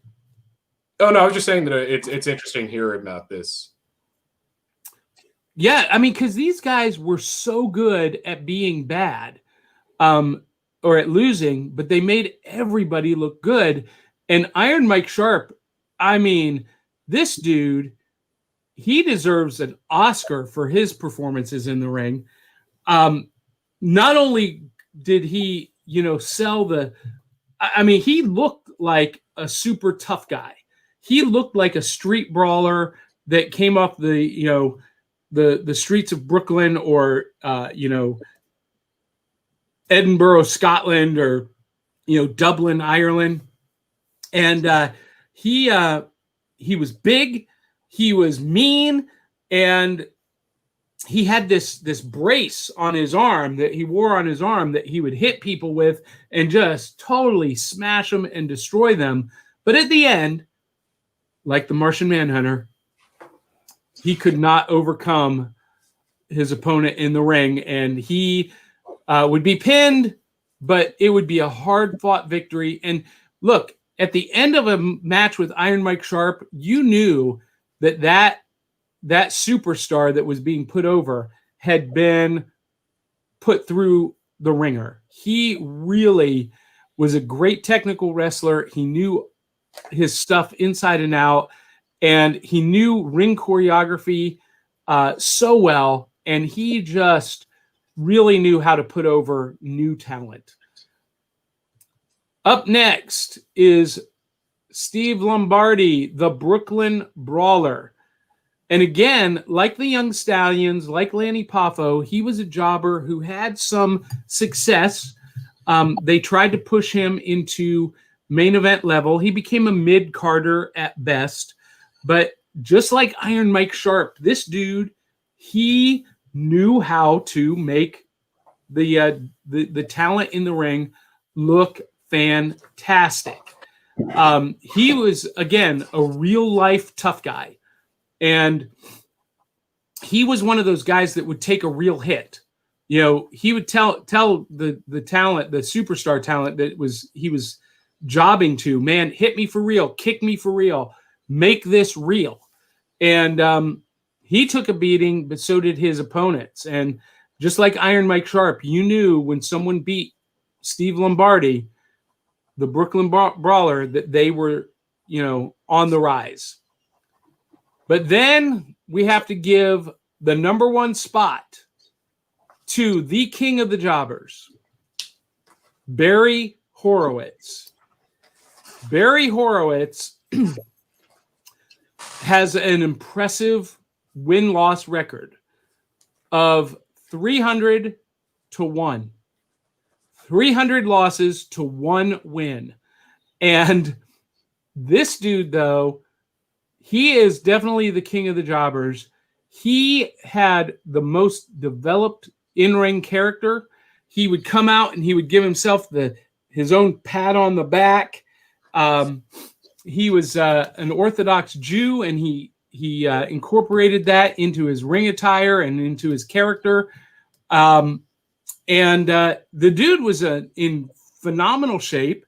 Oh, no, I was just saying that it's interesting hearing about this. Yeah, I mean, because these guys were so good at being bad or at losing, but they made everybody look good. And Iron Mike Sharp, I mean, this dude, he deserves an Oscar for his performances in the ring. Not only did he, sell the... I mean, he looked like a super tough guy. He looked like a street brawler that came off the, the streets of Brooklyn or, Edinburgh, Scotland, or, Dublin, Ireland. And he was big, he was mean, and he had this brace on his arm that he wore on his arm that he would hit people with and just totally smash them and destroy them. But at the end, like the Martian Manhunter, he could not overcome his opponent in the ring, and he would be pinned, but it would be a hard-fought victory. And look, at the end of a match with Iron Mike Sharp, you knew that superstar that was being put over had been put through the ringer. He really was a great technical wrestler. He knew his stuff inside and out, and he knew ring choreography so well, and he just really knew how to put over new talent. Up next is Steve Lombardi, the Brooklyn Brawler. And again, like the Young Stallions, like Lanny Poffo, he was a jobber who had some success. They tried to push him into main event level. He became a mid-carder at best. But just like Iron Mike Sharp, this dude, he knew how to make the talent in the ring look fantastic. He was, again, a real-life tough guy. And he was one of those guys that would take a real hit. You know, he would tell the talent, the superstar talent that he was jobbing to, man, hit me for real, kick me for real, make this real. And he took a beating, but so did his opponents. And just like Iron Mike Sharp, you knew when someone beat Steve Lombardi, the Brooklyn Brawler, that they were, you know, on the rise. But then we have to give the number one spot to the king of the jobbers, Barry Horowitz. Barry Horowitz has an impressive win-loss record of 300-1. 300 losses to 1 win. And this dude, though, he is definitely the king of the jobbers. He had the most developed in-ring character. He would come out and he would give himself his own pat on the back. He was an Orthodox Jew, and he incorporated that into his ring attire and into his character. And the dude was in phenomenal shape,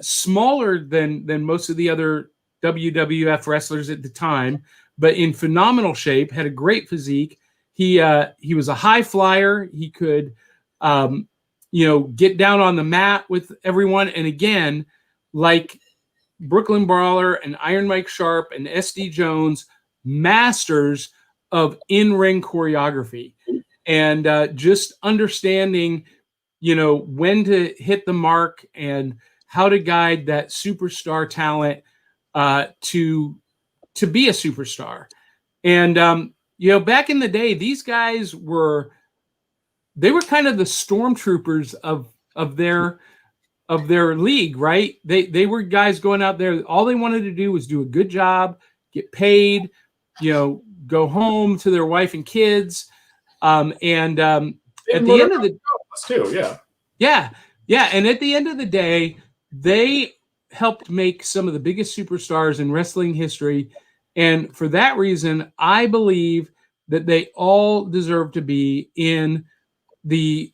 smaller than most of the other WWF wrestlers at the time, but in phenomenal shape, had a great physique. He was a high flyer. He could, get down on the mat with everyone. And again, like Brooklyn Brawler and Iron Mike Sharp and SD Jones, masters of in-ring choreography and just understanding, when to hit the mark and how to guide that superstar talent to be a superstar. And, back in the day, these guys were kind of the stormtroopers of their league, right? They were guys going out there. All they wanted to do was do a good job, get paid, go home to their wife and kids. At the end of the too, yeah. And at the end of the day, they helped make some of the biggest superstars in wrestling history. And for that reason, I believe that they all deserve to be in the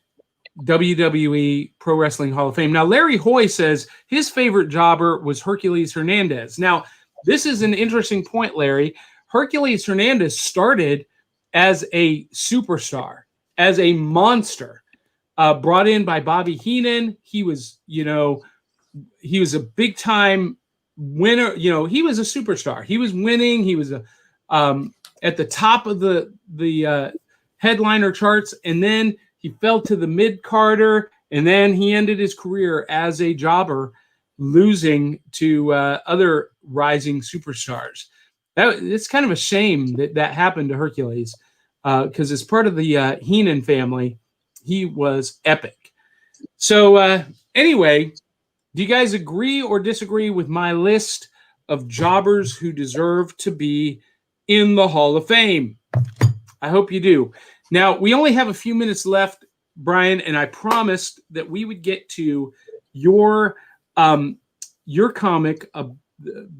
WWE Pro Wrestling Hall of Fame. Now, Larry Hoy says his favorite jobber was Hercules Hernandez. Now, this is an interesting point, Larry. Hercules Hernandez started as a superstar, as a monster, brought in by Bobby Heenan. He was, he was a big time winner. He was a superstar. He was winning. He was at the top of the headliner charts, and then he fell to the mid-carder, and then he ended his career as a jobber, losing to other rising superstars. It's kind of a shame that happened to Hercules, because as part of the Heenan family, he was epic. So anyway, do you guys agree or disagree with my list of jobbers who deserve to be in the Hall of Fame? I hope you do. Now, we only have a few minutes left, Brian, and I promised that we would get to your comic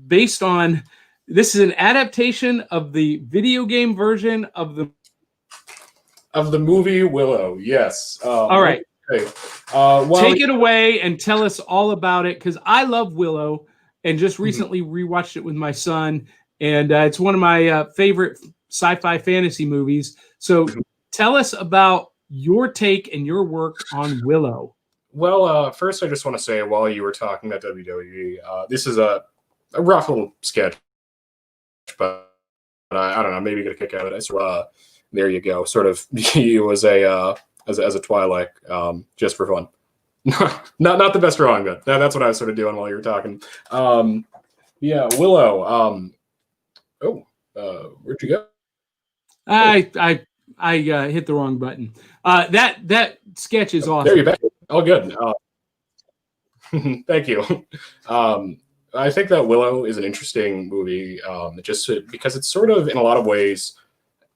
based on, this is an adaptation of the video game version of the movie Willow. Yes. All right. Okay. Take it away and tell us all about it, because I love Willow and just recently rewatched it with my son, and it's one of my favorite sci-fi fantasy movies. So tell us about your take and your work on Willow. Well, first I just want to say, while you were talking about WWE, this is a rough little sketch, but I don't know, maybe get a kick out of it. So there you go. Sort of, he was as a Twilight, just for fun. not the best drawing, but that's what I was sort of doing while you were talking. Willow. Where'd you go? I hit the wrong button. That sketch is awesome. There you're back. All good. Thank you. I think that Willow is an interesting movie, just because it's sort of, in a lot of ways,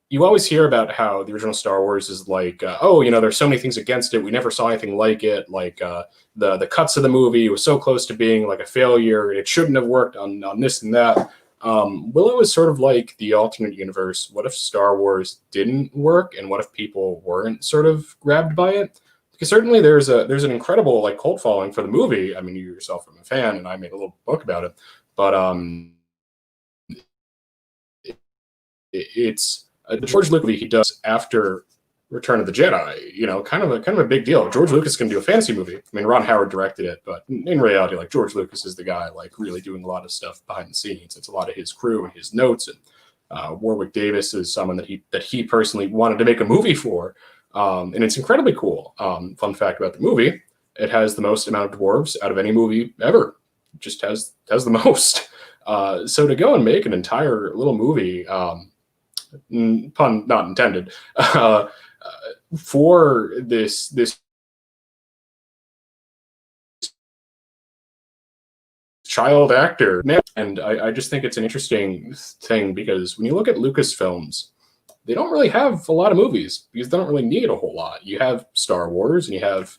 you always hear about how the original Star Wars is like, oh, you know, there's so many things against it. We never saw anything like it. Like the cuts of the movie was so close to being like a failure. It shouldn't have worked on this and that. Willow is sort of like the alternate universe. What if Star Wars didn't work, and what if people weren't sort of grabbed by it? Because certainly there's an incredible like cult following for the movie. I mean, you yourself are a fan, and I made a little book about it. But it's the George Lucas movie he does after Return of the Jedi. You know, kind of a big deal. George Lucas can do a fantasy movie. I mean, Ron Howard directed it, but in reality, like George Lucas is the guy like really doing a lot of stuff behind the scenes. It's a lot of his crew and his notes. And Warwick Davis is someone that he personally wanted to make a movie for. And it's incredibly cool. Fun fact about the movie: it has the most amount of dwarves out of any movie ever. It just has the most. So to go and make an entire little movie. Pun not intended, for this child actor. And I just think it's an interesting thing, because when you look at Lucasfilms, they don't really have a lot of movies because they don't really need a whole lot. You have Star Wars, and you have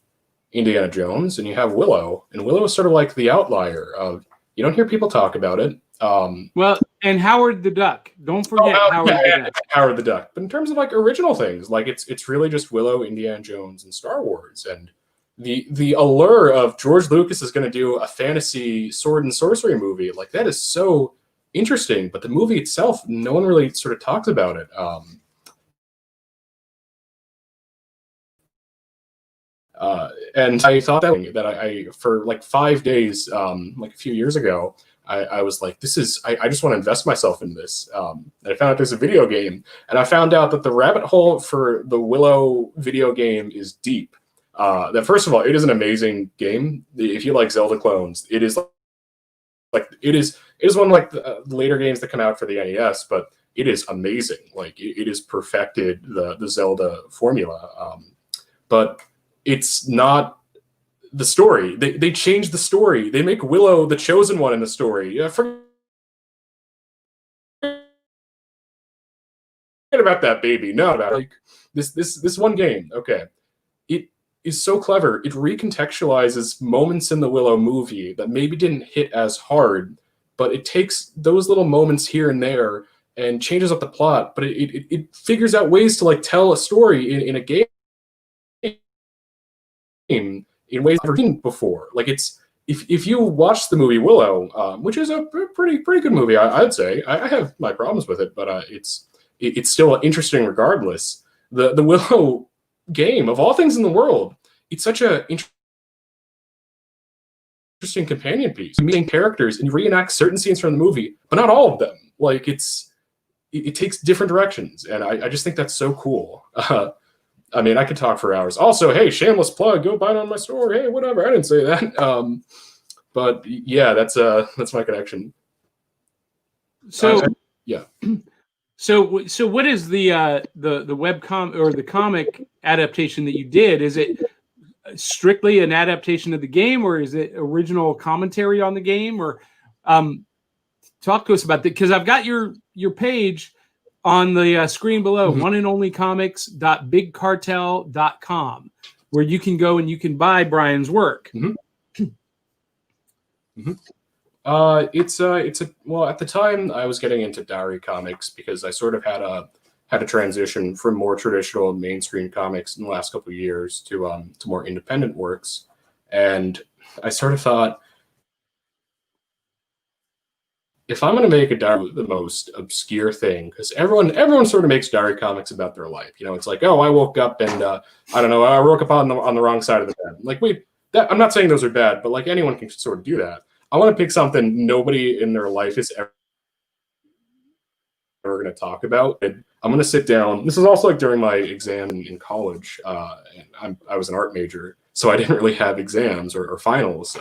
Indiana Jones, and you have Willow. And Willow is sort of like the outlier of, you don't hear people talk about it. Well, and Howard the Duck. Don't forget Howard the Duck. But in terms of like original things, like it's really just Willow, Indiana Jones, and Star Wars. And the allure of George Lucas is going to do a fantasy sword and sorcery movie, like that is so interesting. But the movie itself, no one really sort of talks about it. And I thought that I for like 5 days, like a few years ago, I was like, I just want to invest myself in this. And I found out there's a video game, and I found out that the rabbit hole for the Willow video game is deep. That first of all, it is an amazing game. If you like Zelda clones, it is it is one of like the later games that come out for the NES, but it is amazing. Like it has perfected the Zelda formula. But it's not the story. They change the story. They make Willow the chosen one in the story. Forget about that baby. No, about like this one game. Okay, it is so clever. It recontextualizes moments in the Willow movie that maybe didn't hit as hard, but it takes those little moments here and there and changes up the plot. But it figures out ways to like tell a story in a game in ways I've never seen before. Like it's if you watch the movie Willow, which is a pretty good movie, I'd say. I have my problems with it, but it's still interesting regardless. The Willow game, of all things in the world, it's such a interesting companion piece. You meet characters and you reenact certain scenes from the movie, but not all of them. Like it takes different directions, and I just think that's so cool. I mean, I could talk for hours. Also, hey, shameless plug, go buy it on my store. Hey, whatever, I didn't say that. But yeah, that's my connection. So yeah. So what is the webcomic or the comic adaptation that you did? Is it strictly an adaptation of the game, or is it original commentary on the game? Or talk to us about that, because I've got your page on the screen below, oneandonlycomics.bigcartel.com, where you can go and you can buy Brian's work. It's well, at the time I was getting into diary comics because I sort of had a transition from more traditional mainstream comics in the last couple of years to more independent works, and I sort of thought, if I'm going to make a diary, the most obscure thing, because everyone sort of makes diary comics about their life. You know, it's like, oh, I woke up and I don't know, I woke up on the wrong side of the bed. Like I'm not saying those are bad, but like anyone can sort of do that. I want to pick something nobody in their life is ever going to talk about. And I'm going to sit down. This is also like during my exam in college. And I was an art major, so I didn't really have exams or finals.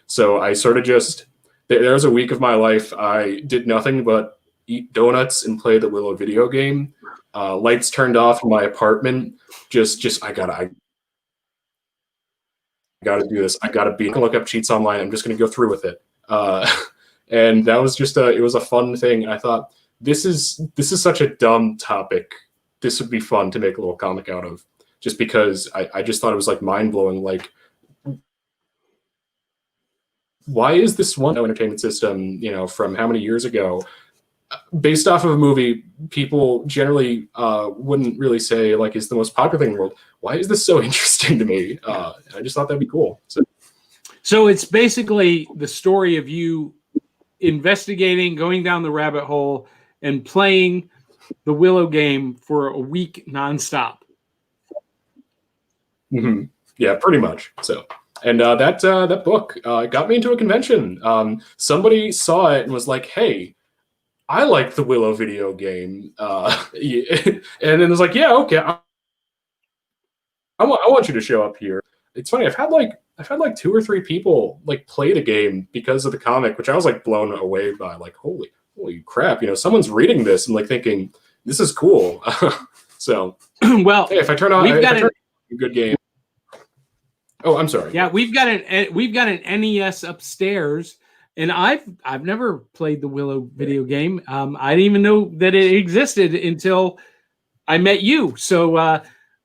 So I sort of just, there was a week of my life I did nothing but eat donuts and play the Willow video game. Lights turned off in my apartment. I got to do this. I got to look up cheats online. I'm just going to go through with it. And that was just it was a fun thing. I thought this is such a dumb topic. This would be fun to make a little comic out of, just because I just thought it was like mind blowing. Like, why is this one entertainment system, from how many years ago, based off of a movie, people generally wouldn't really say like is the most popular thing in the world. Why is this so interesting to me? I just thought that'd be cool. So it's basically the story of you investigating, going down the rabbit hole, and playing the Willow game for a week nonstop. Mm-hmm. Yeah, pretty much. So, and that book got me into a convention. Somebody saw it and was like, "Hey, I like the Willow video game," and then it was like, "Yeah, okay, I want you to show up here." It's funny. I've had like 2 or 3 people like play the game because of the comic, which I was like blown away by. Like, holy crap! Someone's reading this and like thinking this is cool. So, well, hey, if I turn on, a good game. Oh, I'm sorry. Yeah, we've got an NES upstairs, and I've never played the Willow video game. I didn't even know that it existed until I met you. So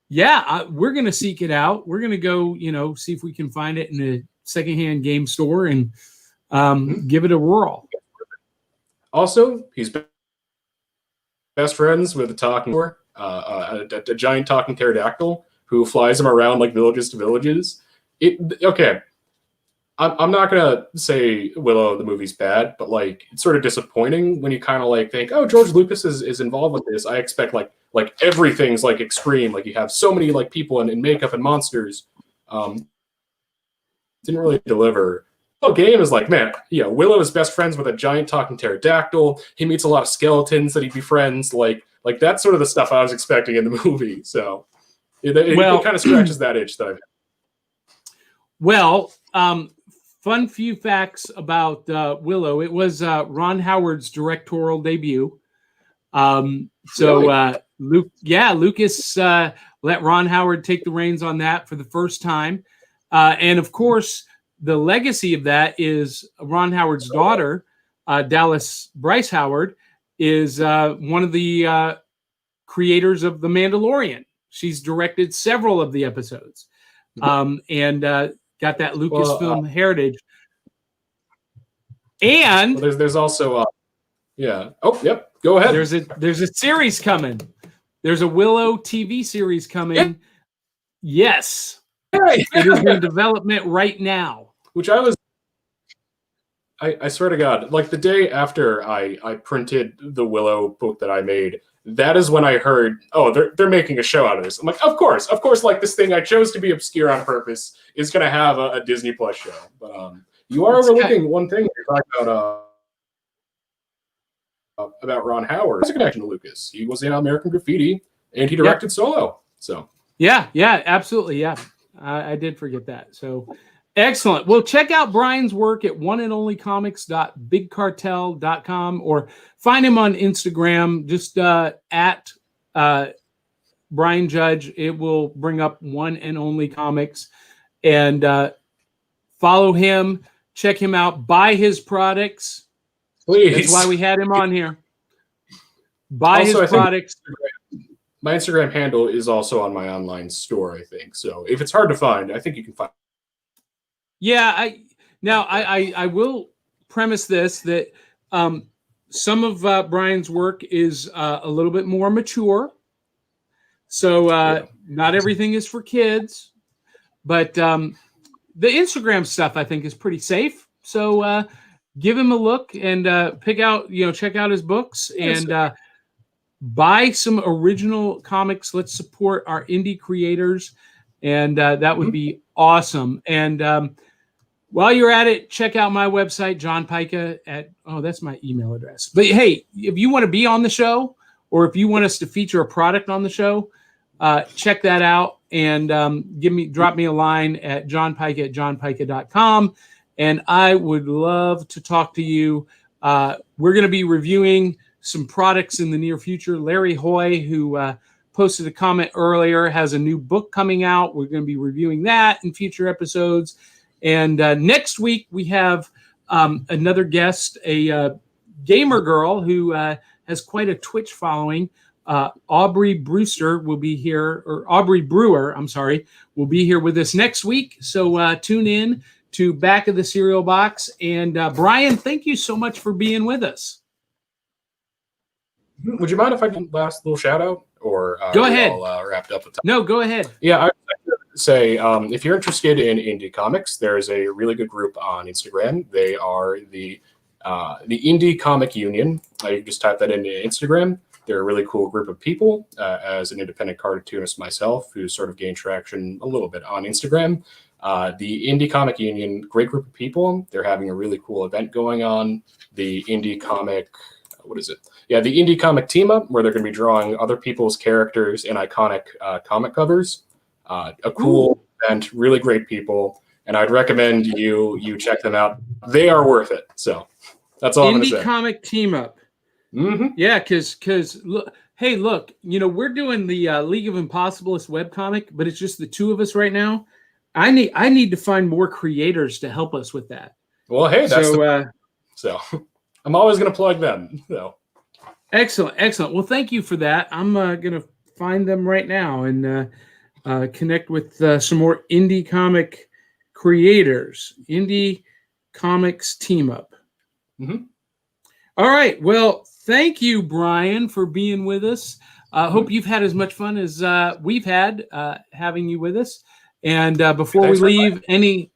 we're gonna seek it out. We're gonna go, see if we can find it in a secondhand game store and give it a whirl. Also, he's best friends with a giant talking pterodactyl who flies him around like villages to villages. I'm not gonna say Willow the movie's bad, but like it's sort of disappointing when you kind of like think, oh, George Lucas is involved with this. I expect like everything's like extreme, like you have so many like people in makeup and monsters. Didn't really deliver. The game is like, man, Willow is best friends with a giant talking pterodactyl. He meets a lot of skeletons that he befriends. Like that's sort of the stuff I was expecting in the movie. So it kind of scratches that itch that I've had. Well, fun few facts about Willow. It was Ron Howard's directorial debut. Lucas let Ron Howard take the reins on that for the first time. And of course, the legacy of that is Ron Howard's daughter, Dallas Bryce Howard, is one of the creators of The Mandalorian. She's directed several of the episodes. And got that Lucasfilm heritage. And there's also Oh, yep. Go ahead. There's a series coming. There's a Willow TV series coming. Yeah. Yes. It is in development right now. Which I swear to God, like the day after I printed the Willow book that I made, that is when I heard, oh, they're making a show out of this. I'm like, of course, like this thing I chose to be obscure on purpose is going to have a Disney Plus show. But you are overlooking one thing you're talking about Ron Howard. There's a connection to Lucas. He was in American Graffiti and he directed Solo. So yeah, absolutely, yeah. I did forget that. So excellent. Well, check out Brian's work at oneandonlycomics.bigcartel.com or find him on Instagram, just at Brian Judge. It will bring up One and Only Comics. And follow him, check him out, buy his products. Please. That's why we had him on here. Buy his products. My Instagram handle is also on my online store, I think. So if it's hard to find, I think you can find it. Yeah, I will premise this that some of Brian's work is a little bit more mature. So not everything is for kids, but the Instagram stuff I think is pretty safe. So give him a look and check out his books and buy some original comics. Let's support our indie creators, and that would be awesome. And while you're at it, check out my website, John Pica that's my email address. But hey, if you want to be on the show or if you want us to feature a product on the show, check that out and drop me a line at johnpica@johnpica.com. And I would love to talk to you. We're going to be reviewing some products in the near future. Larry Hoy, who posted a comment earlier, has a new book coming out. We're going to be reviewing that in future episodes. And next week, we have another guest, a gamer girl who has quite a Twitch following. Aubry Brewster will be here, or Aubry Brewer, I'm sorry, will be here with us next week. So tune in to Back of the Cereal Box. And Brian, thank you so much for being with us. Would you mind if I do last little shout out? Or go ahead. All, wrapped up with time? No, go ahead. Yeah, I would like to say if you're interested in indie comics, there's a really good group on Instagram. They are the Indie Comic Union. You can just type that into Instagram. They're a really cool group of people. As an independent cartoonist myself, who sort of gained traction a little bit on Instagram, the Indie Comic Union, great group of people. They're having a really cool event going on. The Indie Comic, what is it? Yeah, the Indie Comic Team Up, where they're going to be drawing other people's characters in iconic comic covers. A cool event, really great people, and I'd recommend you check them out. They are worth it. So that's all I'm going to say. Indie Comic Team Up. Mm-hmm. Yeah, because look, hey, look, we're doing the League of Impossibilists webcomic, but it's just the two of us right now. I need to find more creators to help us with that. Well, hey, that's so I'm always going to plug them. So excellent. Well, thank you for that. I'm going to find them right now and connect with some more indie comic creators. Indie Comics Team Up. Mm-hmm. All right. Well, thank you, Brian, for being with us. Hope you've had as much fun as we've had having you with us. And before we leave, we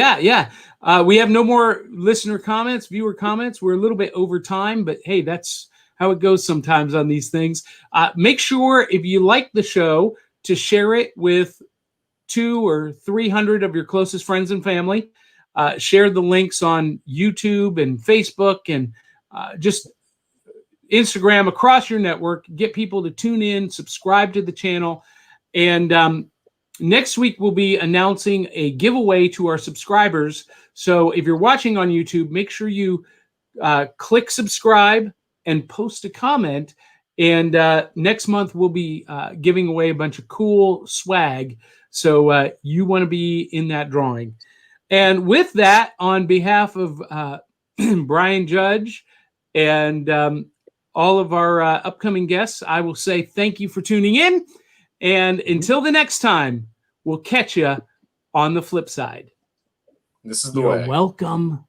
have no more listener comments, viewer comments. We're a little bit over time, but hey, that's how it goes sometimes on these things. Make sure if you like the show to share it with 200 or 300 of your closest friends and family. Share the links on YouTube and Facebook and just Instagram across your network. Get people to tune in, subscribe to the channel. And next week, we'll be announcing a giveaway to our subscribers. So if you're watching on YouTube, make sure you click subscribe and post a comment. And next month, we'll be giving away a bunch of cool swag. So you want to be in that drawing. And with that, on behalf of Brian Judge and all of our upcoming guests, I will say thank you for tuning in. And until the next time, we'll catch you on the flip side. This is the way. You're welcome.